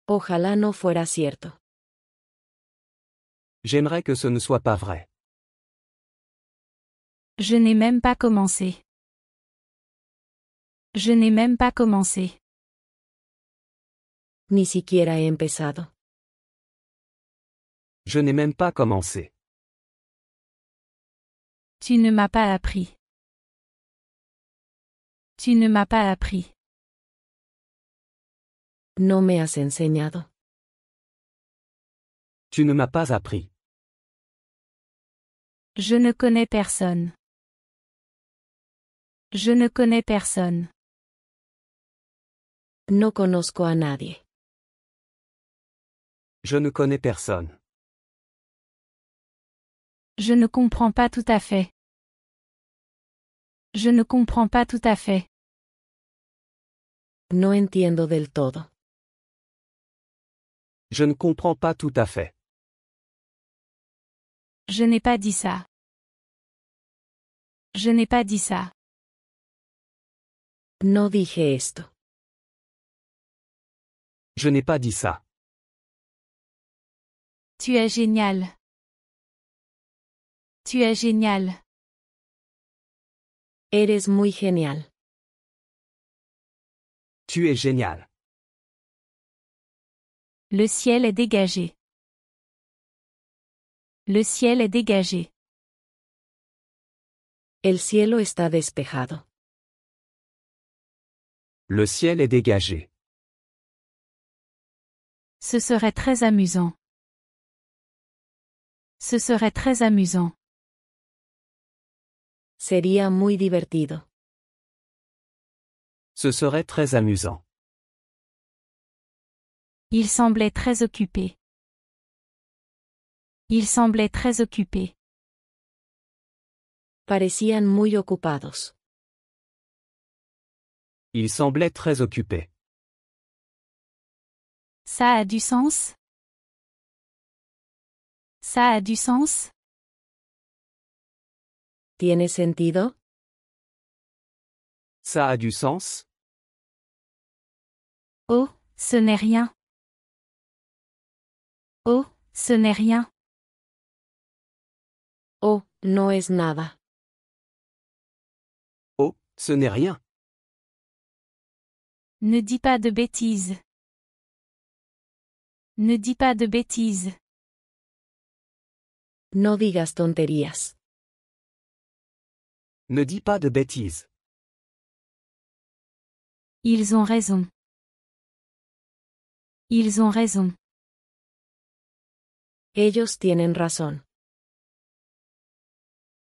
Ojalá no fuera cierto. J'aimerais que ce ne soit pas vrai. Je n'ai même pas commencé. Je n'ai même pas commencé. Ni siquiera he empezado. Je n'ai même pas commencé. Tu ne m'as pas appris. Tu ne m'as pas appris. No me has enseñado. Tu ne m'as pas appris. Je ne connais personne. Je ne connais personne. No conozco a nadie. Je ne connais personne. Je ne comprends pas tout à fait. Je ne comprends pas tout à fait. No entiendo del todo. Je ne comprends pas tout à fait. Je n'ai pas dit ça. Je n'ai pas dit ça. No dije esto. Je n'ai pas dit ça. Tu es génial. Tu es génial. Eres muy genial. Tu es génial. Le ciel est dégagé. Le ciel est dégagé. El cielo está despejado. Le ciel est dégagé. Ce serait très amusant. Ce serait très amusant. Sería muy divertido. Ce serait très amusant. Il semblait très occupé. Il semblait très occupé. Parecían muy ocupados. Il semblait très occupé. Ça a du sens? Ça a du sens? ¿Tiene sentido? Ça a du sens? Oh, ce n'est rien. Oh, ce n'est rien. Oh, no es nada. Oh, ce n'est rien. Ne dis pas de bêtises. Ne dis pas de bêtises. No digas tonterías. Ne dis pas de bêtises. Ils ont raison. Ils ont raison. Ellos tienen razón.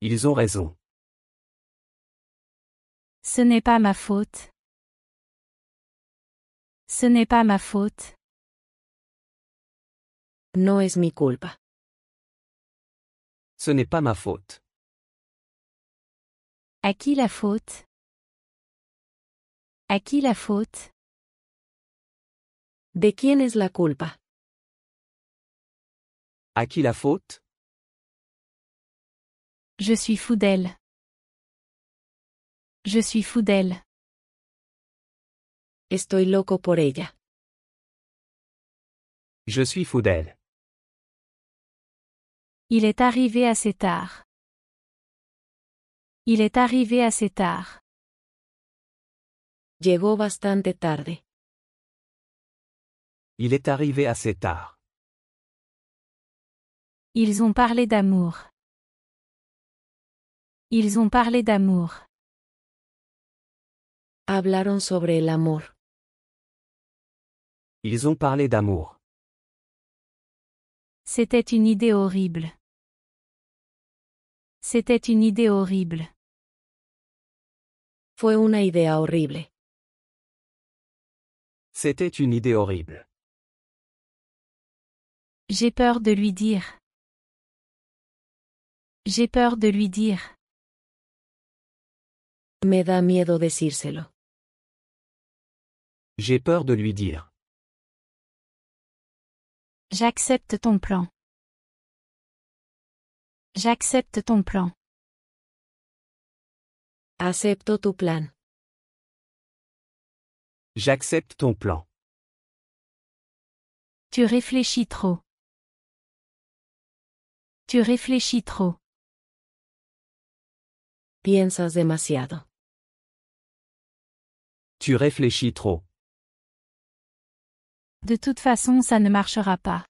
Ils ont raison. Ce n'est pas ma faute. Ce n'est pas ma faute. No es mi culpa. Ce n'est pas ma faute. À qui la faute? À qui la faute? ¿De quién es la culpa? À qui la faute? Je suis fou d'elle. Je suis fou d'elle. Estoy loco por ella. Je suis fou d'elle. Il est arrivé assez tard. Il est arrivé assez tard. Llegó bastante tarde. Il est arrivé assez tard. Ils ont parlé d'amour. Ils ont parlé d'amour. Hablaron sobre el amor. Ils ont parlé d'amour. C'était une idée horrible. C'était une idée horrible. Fue una idea horrible. C'était une idée horrible. J'ai peur de lui dire. J'ai peur de lui dire. Me da miedo decírselo. J'ai peur de lui dire. J'accepte ton plan. J'accepte ton plan. Acepto tu plan. J'accepte ton plan. Tu réfléchis trop. Tu réfléchis trop. Piensas demasiado. Tu réfléchis trop. De toute façon, ça ne marchera pas.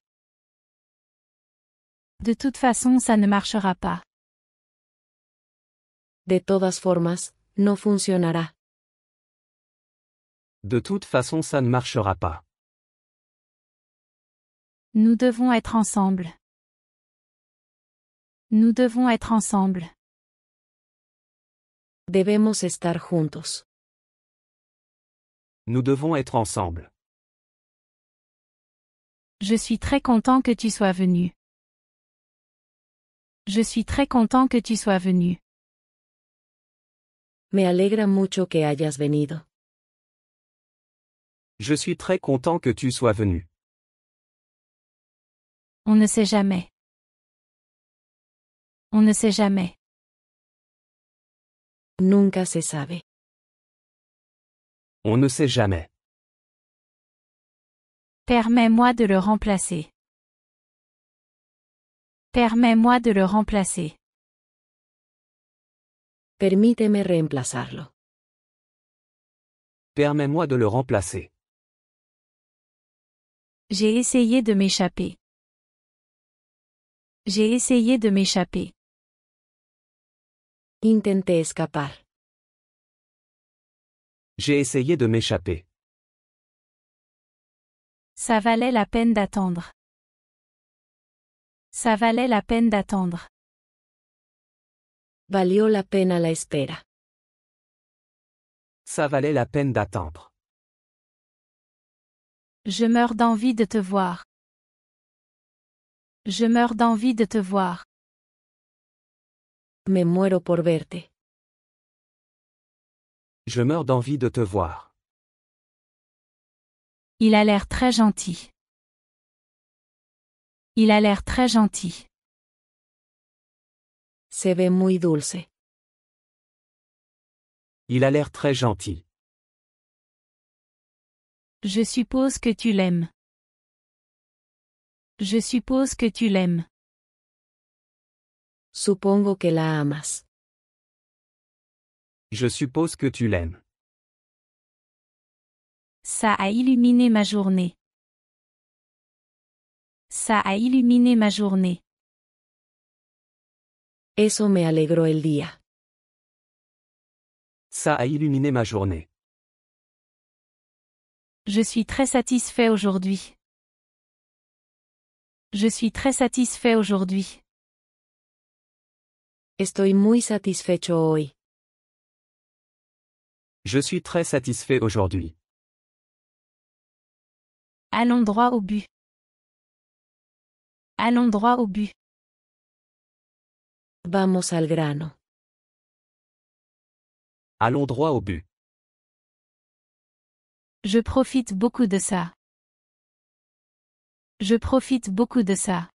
De toute façon, ça ne marchera pas. De todas formas, no funcionará. De toute façon, ça ne marchera pas. Nous devons être ensemble. Nous devons être ensemble. Debemos estar juntos. Nous devons être ensemble. Je suis très content que tu sois venu. Je suis très content que tu sois venu. Me alegra mucho que hayas venido. Je suis très content que tu sois venu. On ne sait jamais. On ne sait jamais. Nunca se sabe. On ne sait jamais. Permets-moi de le remplacer. Permets-moi de le remplacer. Permíteme reemplazarlo. Permets-moi de le remplacer. J'ai essayé de m'échapper. J'ai essayé de m'échapper. Intenté escapar. J'ai essayé de m'échapper. Ça valait la peine d'attendre. Ça valait la peine d'attendre. Valió la pena la espera. Ça valait la peine d'attendre. Je meurs d'envie de te voir. Je meurs d'envie de te voir. Me muero por verte. Je meurs d'envie de te voir. Il a l'air très gentil. Il a l'air très gentil. Se ve muy dulce. Il a l'air très gentil. Je suppose que tu l'aimes. Je suppose que tu l'aimes. Supongo que la amas. Je suppose que tu l'aimes. Ça a illuminé ma journée. Ça a illuminé ma journée. Eso me alegró el día. Ça a illuminé ma journée. Je suis très satisfait aujourd'hui. Je suis très satisfait aujourd'hui. Estoy muy satisfecho hoy. Je suis très satisfait aujourd'hui. Allons droit au but. Allons droit au but. Vamos al grano. Allons droit au but. Je profite beaucoup de ça. Je profite beaucoup de ça.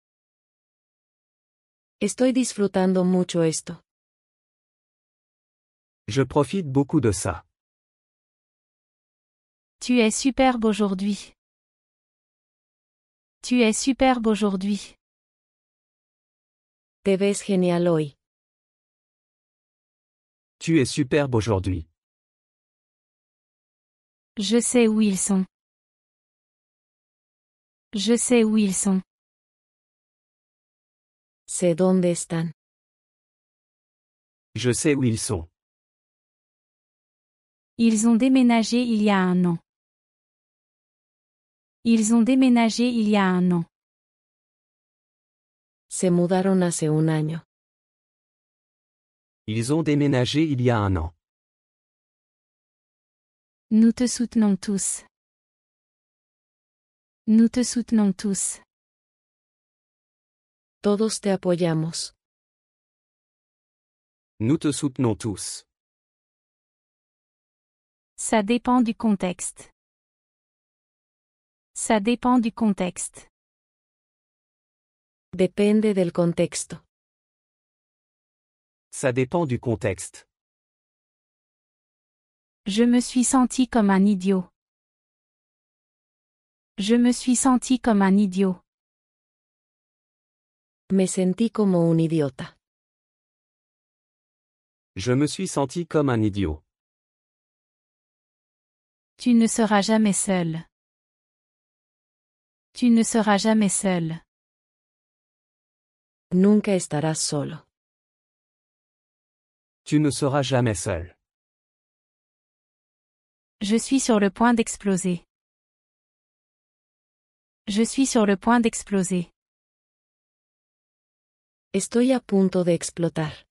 Estoy disfrutando mucho esto. Je profite beaucoup de ça. Tu es superbe aujourd'hui. Tu es superbe aujourd'hui. Te ves genial hoy. Tu es superbe aujourd'hui. Je sais où ils sont. Je sais où ils sont. Sé dónde están. Je sais où ils sont. Ils ont déménagé il y a un an. Ils ont déménagé il y a un an. Se mudaron hace un año. Ils ont déménagé il y a un an. Nous te soutenons tous. Nous te soutenons tous. Todos te apoyamos. Nous te soutenons tous. Ça dépend du contexte. Ça dépend du contexte. Depende del contexto. Ça dépend du contexte. Je me suis senti comme un idiot. Je me suis senti comme un idiot. Me sentí como un idiota. Je me suis senti comme un idiot. Tu ne seras jamais seul. Tu ne seras jamais seul. Nunca estarás solo. Tu ne seras jamais seul. Je suis sur le point d'exploser. Je suis sur le point d'exploser. Estoy a punto de explotar.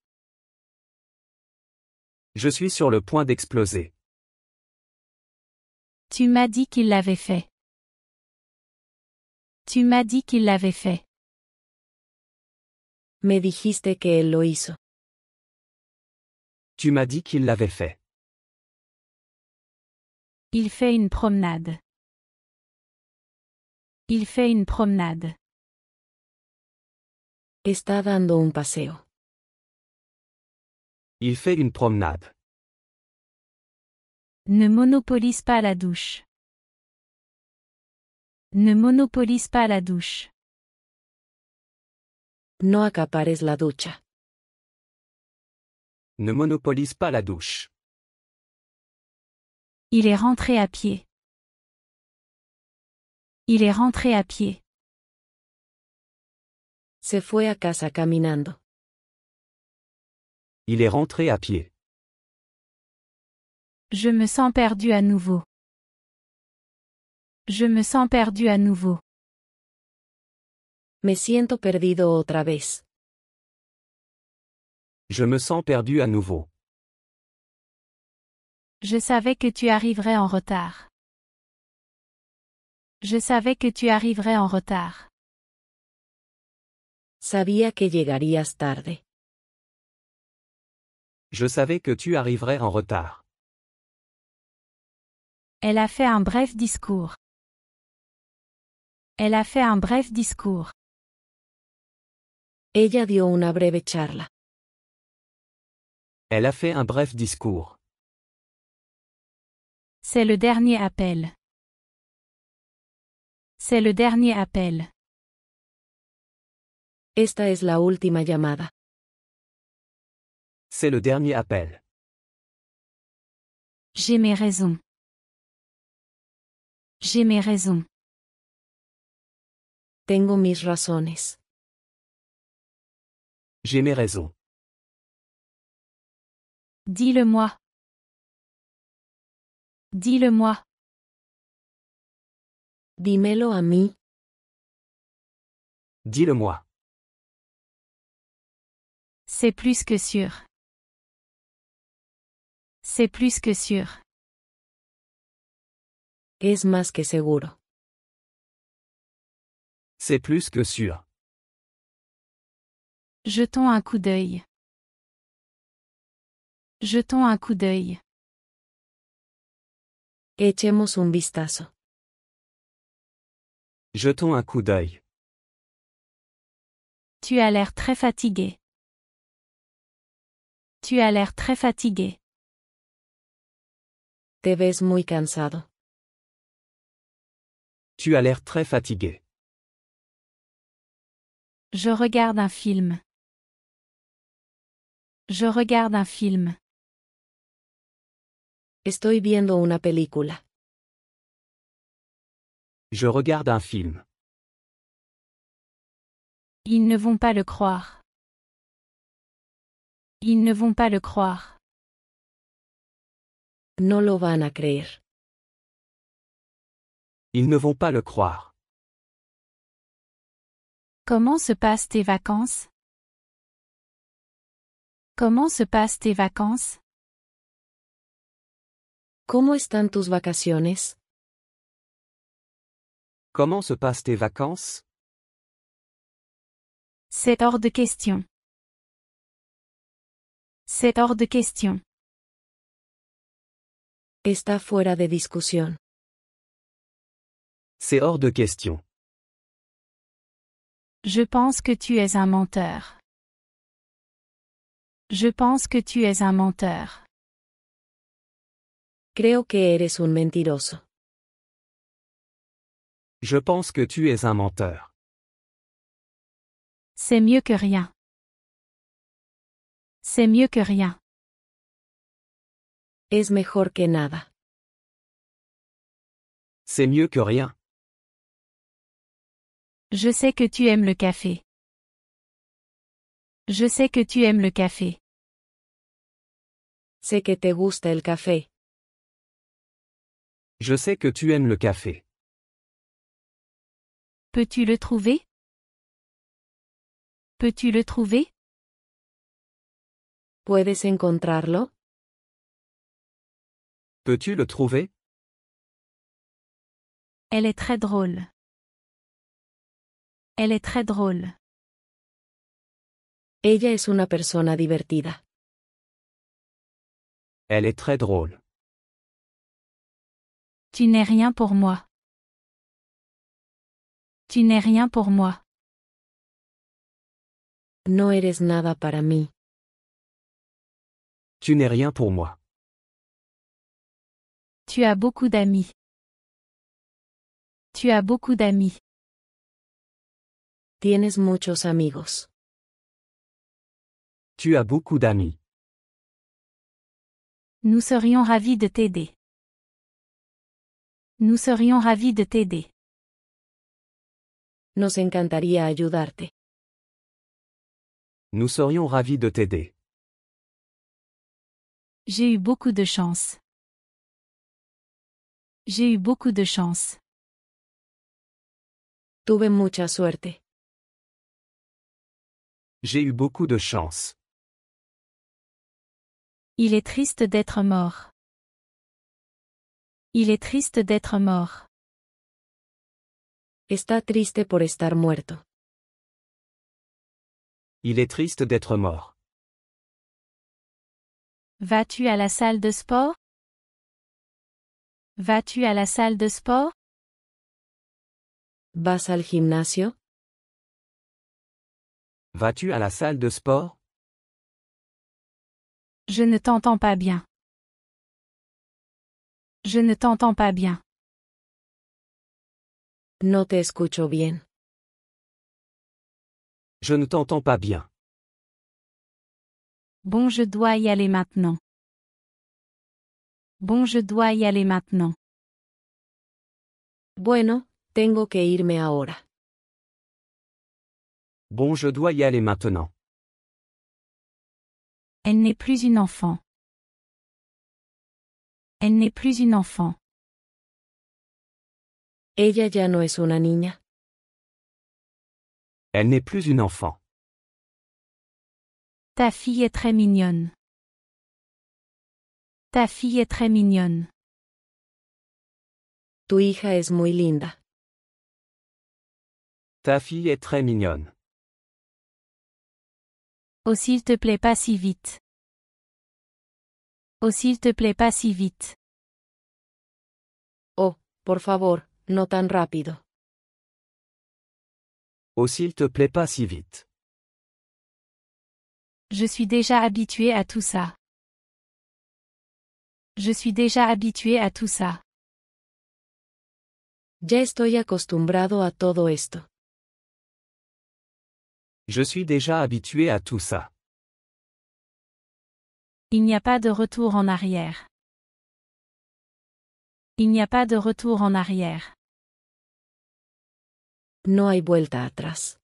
Je suis sur le point d'exploser. Tu m'as dit qu'il l'avait fait. Tu m'as dit qu'il l'avait fait. Me dijiste que él lo hizo. Tu m'as dit qu'il l'avait fait. Il fait une promenade. Il fait une promenade. Está dando un paseo. Il fait une promenade. Ne monopolise pas la douche. Ne monopolise pas la douche. No acapares la ducha. Ne monopolise pas la douche. Il est rentré à pied. Il est rentré à pied. Se fue a casa caminando. Il est rentré à pied. Je me sens perdu à nouveau. Je me sens perdu à nouveau. Me siento perdido otra vez. Je me sens perdu à nouveau. Je savais que tu arriverais en retard. Je savais que tu arriverais en retard. Sabía que llegarías tarde. Je savais que tu arriverais en retard. Elle a fait un bref discours. Elle a fait un bref discours. Ella dio una breve charla. Elle a fait un bref discours. C'est le dernier appel. C'est le dernier appel. Esta es la última llamada. C'est le dernier appel. J'ai mes raisons. J'ai mes raisons. Tengo mis razones. J'ai mes raisons. Dis-le-moi. Dis-le-moi. Dímelo a mí. Dis-le-moi. C'est plus que sûr. C'est plus que sûr. Es más que seguro. C'est plus que sûr. Jetons un coup d'œil. Jetons un coup d'œil. Echemos un vistazo. Jetons un coup d'œil. Tu as l'air très fatigué. Tu as l'air très fatigué. Te ves muy cansado. Tu as l'air très fatigué. Je regarde un film. Je regarde un film. Estoy viendo una película. Je regarde un film. Ils ne vont pas le croire. Ils ne vont pas le croire. No lo van a creer. Ils ne vont pas le croire. Comment se passent tes vacances? Comment se passent tes vacances? ¿Cómo están tus vacaciones? Comment se passent tes vacances? C'est hors de question. C'est hors de question. Está fuera de discusión. C'est hors de question. Je pense que tu es un menteur. Je pense que tu es un menteur. Creo que eres un mentiroso. Je pense que tu es un menteur. C'est mieux que rien. C'est mieux que rien. Es mejor que nada. C'est mieux que rien. Je sais que tu aimes le café. Je sais que tu aimes le café. Sé que te gusta el café. Je sais que tu aimes le café. Peux-tu le trouver? Peux-tu le trouver? ¿Puedes encontrarlo? Peux-tu le trouver? Elle est très drôle. Elle est très drôle. Ella es una persona divertida. Elle est très drôle. Tu n'es rien pour moi. Tu n'es rien pour moi. No eres nada para mí. Tu n'es rien pour moi. Tu as beaucoup d'amis. Tu as beaucoup d'amis. Tienes muchos amigos. Tu as beaucoup d'amis. Nous serions ravis de t'aider. Nous serions ravis de t'aider. Nos encantaría ayudarte. Nous serions ravis de t'aider. J'ai eu beaucoup de chance. J'ai eu beaucoup de chance. Tuve mucha suerte. J'ai eu beaucoup de chance. Il est triste d'être mort. Il est triste d'être mort. Está triste por estar muerto. Il est triste d'être mort. Vas-tu à la salle de sport? Vas-tu à la salle de sport? ¿Vas al gimnasio? Vas-tu à la salle de sport? Je ne t'entends pas bien. Je ne t'entends pas bien. No te escucho bien. Je ne t'entends pas bien. Bon, je dois y aller maintenant. Bon, je dois y aller maintenant. Bueno, tengo que irme ahora. Bon, je dois y aller maintenant. Elle n'est plus une enfant. Elle n'est plus une enfant. Ella ya no es una niña. Elle n'est plus une enfant. Ta fille est très mignonne. Ta fille est très mignonne. Tu hija es muy linda. Ta fille est très mignonne. Oh, s'il te plaît, pas si vite. Oh, s'il te plaît, pas si vite. Oh, por favor, no tan rápido. Oh, s'il te plaît, pas si vite. Je suis déjà habitué à tout ça. Je suis déjà habitué à tout ça. Ya estoy acostumbrado a todo esto. Je suis déjà habitué à tout ça. Il n'y a pas de retour en arrière. Il n'y a pas de retour en arrière. No hay vuelta atrás.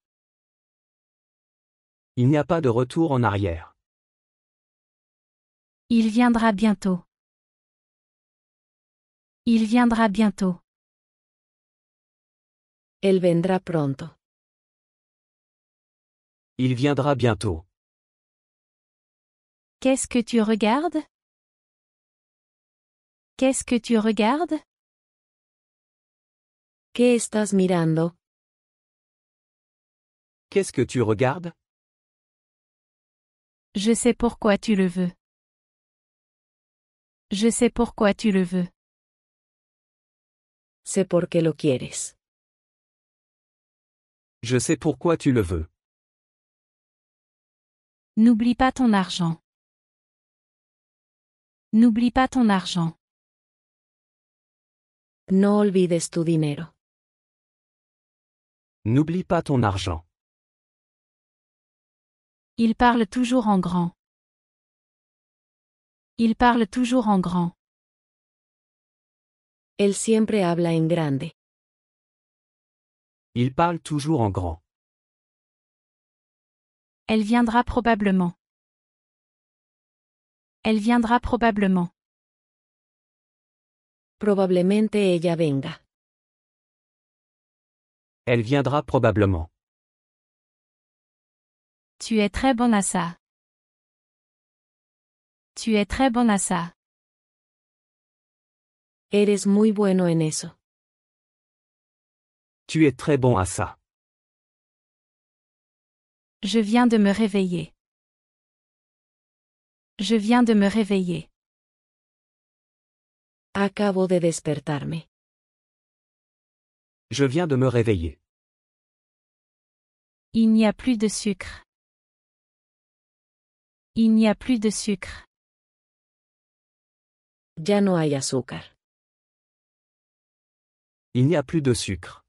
Il n'y a pas de retour en arrière. Il viendra bientôt. Il viendra bientôt. Él vendrá pronto. Il viendra bientôt. Qu'est-ce que tu regardes? Qu'est-ce que tu regardes? ¿Qué estás mirando? Qu'est-ce que tu regardes? Je sais pourquoi tu le veux. Je sais pourquoi tu le veux. Sé por qué lo quieres. Je sais pourquoi tu le veux. N'oublie pas ton argent. N'oublie pas ton argent. No olvides tu dinero. N'oublie pas ton argent. Il parle toujours en grand. Il parle toujours en grand. Él siempre habla en grande. Il parle toujours en grand. Elle viendra probablement. Elle viendra probablement. Probablemente ella venga. Elle viendra probablement. Tu es très bon à ça. Tu es très bon à ça. Eres muy bueno en eso. Tu es très bon à ça. Je viens de me réveiller. Je viens de me réveiller. Acabo de despertarme. Je viens de me réveiller. Il n'y a plus de sucre. Il n'y a plus de sucre. Ya no hay azúcar. Il n'y a plus de sucre.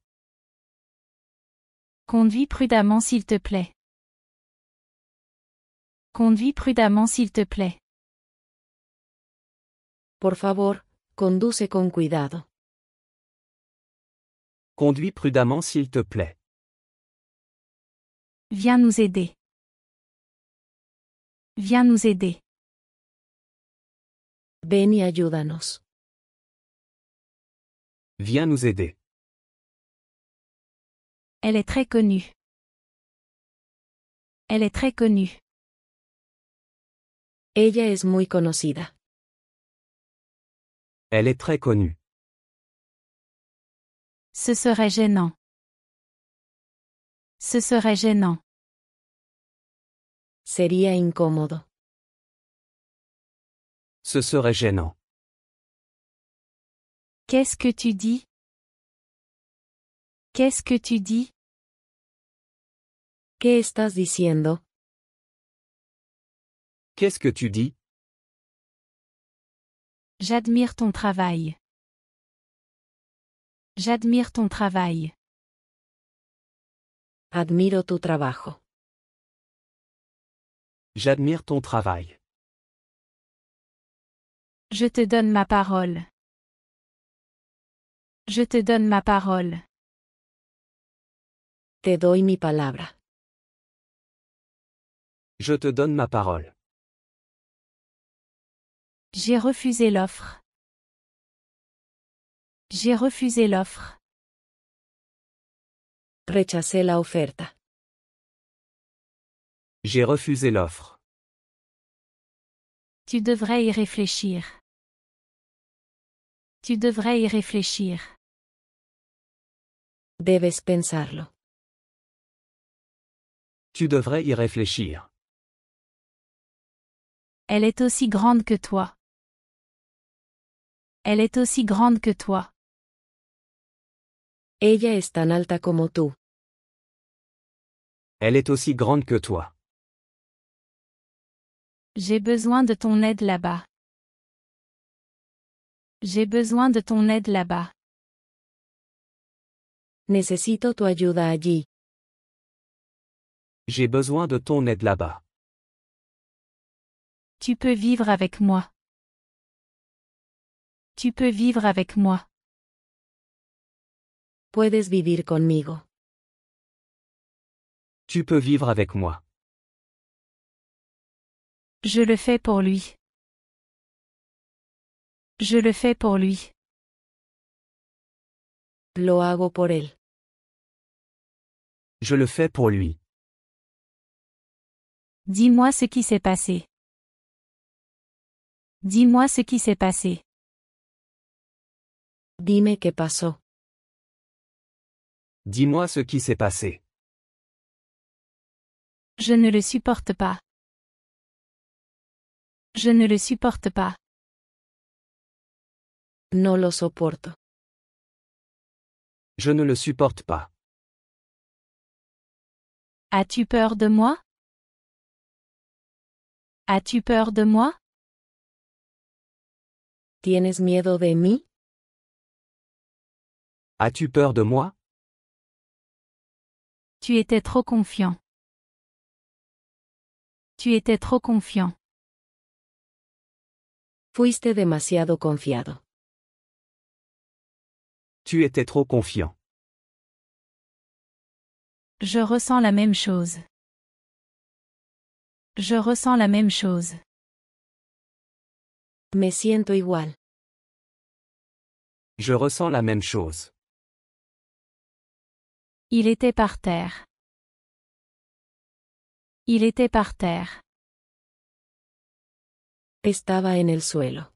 Conduis prudemment s'il te plaît. Conduis prudemment s'il te plaît. Por favor, conduce con cuidado. Conduis prudemment s'il te plaît. Viens nous aider. Viens nous aider. Ven y ayúdanos. Viens nous aider. Elle est très connue. Elle est très connue. Ella es muy conocida. Elle est très connue. Ce serait gênant. Ce serait gênant. Sería incómodo. Ce serait gênant. Qu'est-ce que tu dis? Qu'est-ce que tu dis? ¿Qué estás diciendo? Qu'est-ce que tu dis? J'admire ton travail. J'admire ton travail. Admiro tu trabajo. J'admire ton travail. Je te donne ma parole. Je te donne ma parole. Te doy mi palabra. Je te donne ma parole. J'ai refusé l'offre. J'ai refusé l'offre. Rechacé la oferta. J'ai refusé l'offre. Tu devrais y réfléchir. Tu devrais y réfléchir. Debes pensarlo. Tu devrais y réfléchir. Elle est aussi grande que toi. Elle est aussi grande que toi. Ella es tan alta como tú. Elle est aussi grande que toi. J'ai besoin de ton aide là-bas. J'ai besoin de ton aide là-bas. Necesito tu ayuda allí. J'ai besoin de ton aide là-bas. Tu peux vivre avec moi. Tu peux vivre avec moi. Puedes vivir conmigo. Tu peux vivre avec moi. Je le fais pour lui. Je le fais pour lui. Lo hago por él. Je le fais pour lui. Dis-moi ce qui s'est passé. Dis-moi ce qui s'est passé. Dime qué pasó. Dis-moi ce qui s'est passé. Je ne le supporte pas. Je ne le supporte pas. No lo soporto. Je ne le supporte pas. As-tu peur de moi? As-tu peur de moi? ¿Tienes miedo de mí? As-tu peur de moi? Tu étais trop confiant. Tu étais trop confiant. Fuiste demasiado confiado. Tu étais trop confiant. Je ressens la même chose. Je ressens la même chose. Me siento igual. Je ressens la même chose. Il était par terre. Il était par terre. Estaba en el suelo.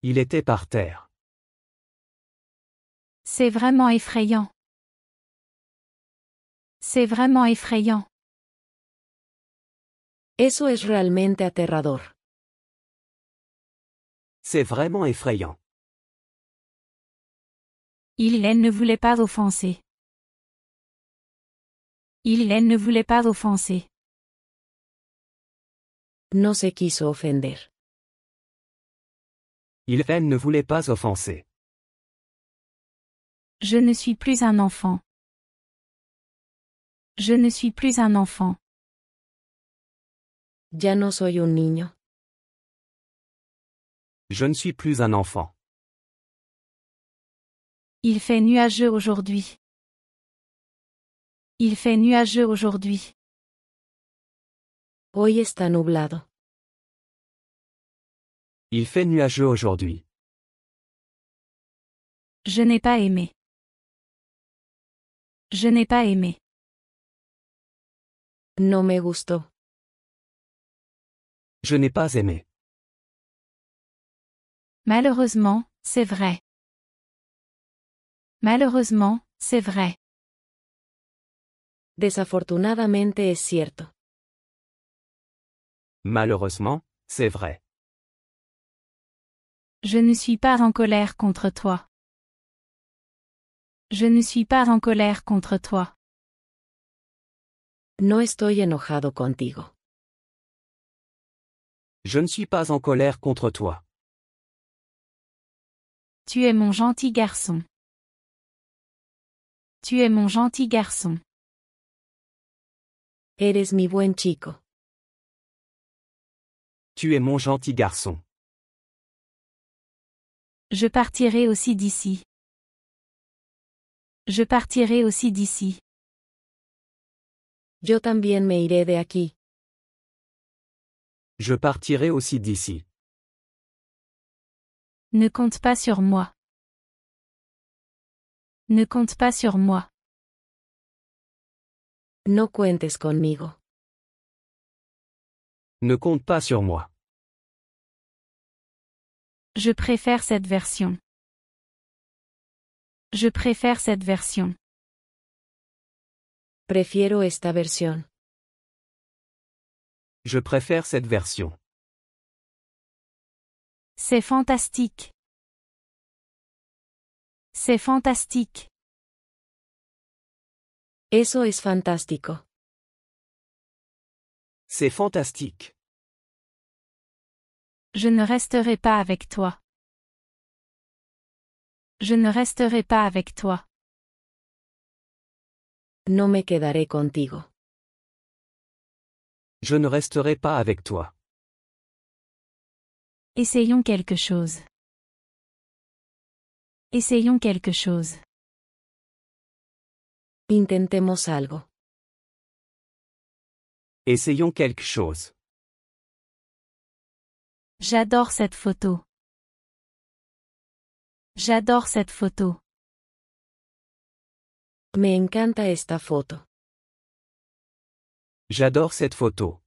Il était par terre. C'est vraiment effrayant. C'est vraiment effrayant. Eso es realmente aterrador. C'est vraiment effrayant. Elle ne voulait pas offenser. Elle ne voulait pas offenser. No se quiso ofender. Elle ne voulait pas offenser. Je ne suis plus un enfant. Je ne suis plus un enfant. Ya no soy un niño. Je ne suis plus un enfant. Il fait nuageux aujourd'hui. Il fait nuageux aujourd'hui. Hoy está nublado. Il fait nuageux aujourd'hui. Je n'ai pas aimé. Je n'ai pas aimé. No me gustó. Je n'ai pas aimé. Malheureusement, c'est vrai. Malheureusement, c'est vrai. Desafortunadamente es cierto. Malheureusement, c'est vrai. Je ne suis pas en colère contre toi. Je ne suis pas en colère contre toi. No estoy enojado contigo. Je ne suis pas en colère contre toi. Tu es mon gentil garçon. Tu es mon gentil garçon. Eres mi buen chico. Tu es mon gentil garçon. Je partirai aussi d'ici. Je partirai aussi d'ici. Yo también me iré de aquí. Je partirai aussi d'ici. Ne compte pas sur moi. Ne compte pas sur moi. No cuentes conmigo. Ne compte pas sur moi. Je préfère cette version. Je préfère cette version. Prefiero esta versión. Je préfère cette version. C'est fantastique. C'est fantastique. Eso es fantástico. C'est fantastique. Je ne resterai pas avec toi. Je ne resterai pas avec toi. No me quedaré contigo. Je ne resterai pas avec toi. Essayons quelque chose. Essayons quelque chose. Intentemos algo. Essayons quelque chose. J'adore cette photo. J'adore cette photo. Me encanta esta foto. J'adore cette photo.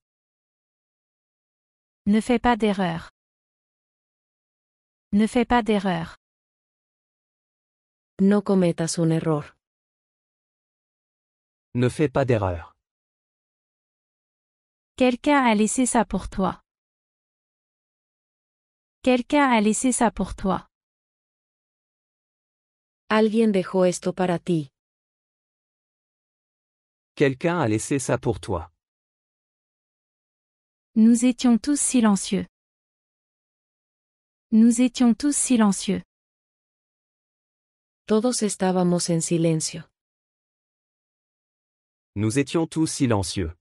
Ne fais pas d'erreur. Ne fais pas d'erreur. No cometas un error. Ne fais pas d'erreur. Quelqu'un a laissé ça pour toi. Quelqu'un a laissé ça pour toi. Alguien dejó esto para ti. Quelqu'un a laissé ça pour toi. Nous étions tous silencieux. Nous étions tous silencieux. Todos estábamos en silencio. Nous étions tous silencieux.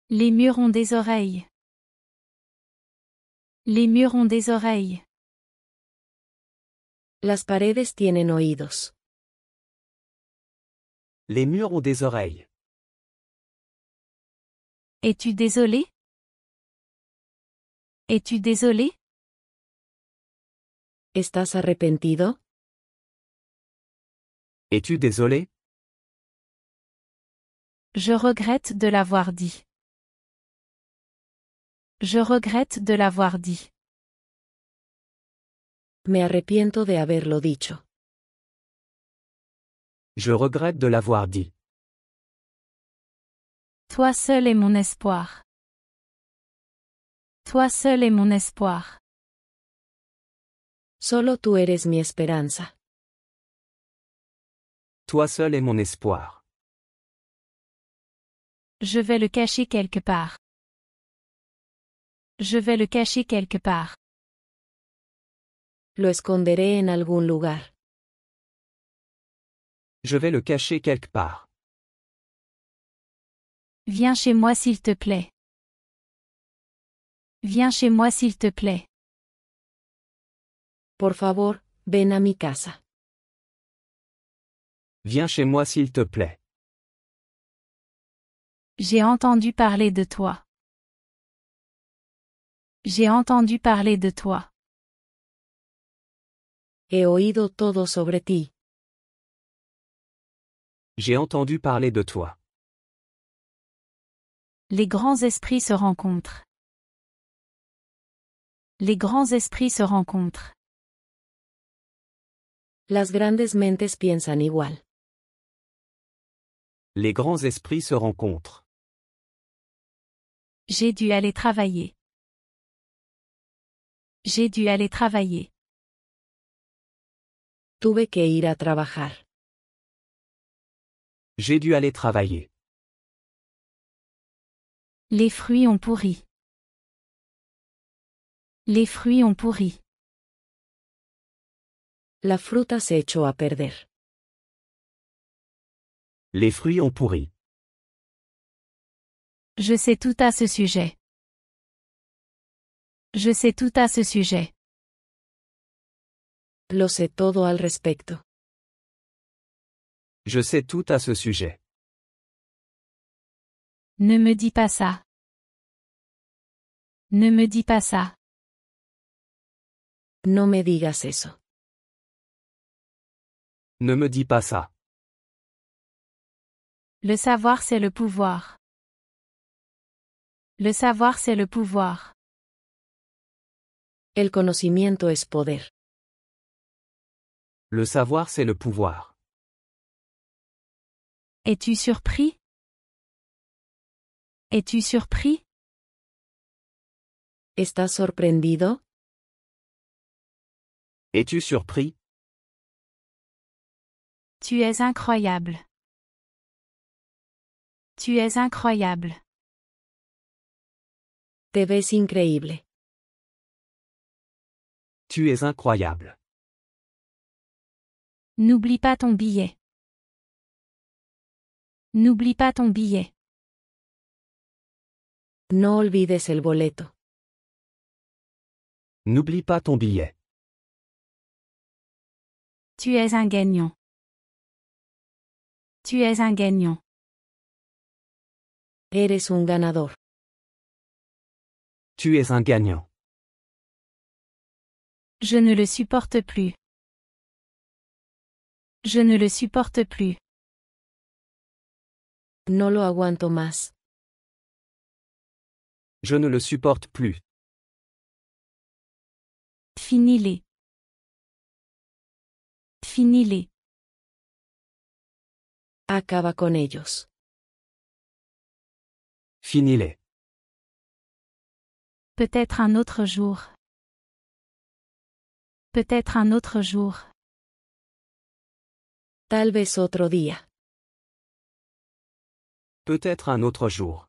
Les murs ont des oreilles. Les murs ont des oreilles. Las paredes tienen oídos. Les murs ont des oreilles. Es-tu désolé? Es-tu désolé? ¿Estás arrepentido? Es-tu désolé? Je regrette de l'avoir dit. Je regrette de l'avoir dit. Me arrepiento de haberlo dicho. Je regrette de l'avoir dit. Toi seul est mon espoir. Toi seul est mon espoir. Solo tú eres mi esperanza. Toi seul est mon espoir. Je vais le cacher quelque part. Je vais le cacher quelque part. Lo esconderé en algún lugar. Je vais le cacher quelque part. Viens chez moi s'il te plaît. Viens chez moi s'il te plaît. Por favor, ven a mi casa. Viens chez moi s'il te plaît. J'ai entendu parler de toi. J'ai entendu parler de toi. He oído todo sobre ti. J'ai entendu parler de toi. Les grands esprits se rencontrent. Les grands esprits se rencontrent. Las grandes mentes piensan igual. Les grands esprits se rencontrent. J'ai dû aller travailler. J'ai dû aller travailler. Tuve que ir a trabajar. J'ai dû aller travailler. Les fruits ont pourri. Les fruits ont pourri. La fruta se echó a perder. Les fruits ont pourri. Je sais tout à ce sujet. Je sais tout à ce sujet. Lo sé todo al respecto. Je sais tout à ce sujet. Ne me dis pas ça. Ne me dis pas ça. No me digas eso. Ne me dis pas ça. Le savoir c'est le pouvoir. Le savoir c'est le pouvoir. El conocimiento es poder. Le savoir c'est le pouvoir. Es-tu surpris? Es-tu surpris? ¿Estás sorprendido? Es-tu surpris? Tu es incroyable. Tu es incroyable. Te ves increíble. Tu es incroyable. N'oublie pas ton billet. N'oublie pas ton billet. No olvides el boleto. N'oublie pas ton billet. Tu es un gagnant. Tu es un gagnant. Eres un ganador. Tu es un gagnant. Je ne le supporte plus. Je ne le supporte plus. No lo aguanto más. Je ne le supporte plus. Finis-les. Finis-les. Acaba con ellos. Finis-les. Peut-être un autre jour. Peut-être un autre jour. Tal vez otro día. Peut-être un autre jour.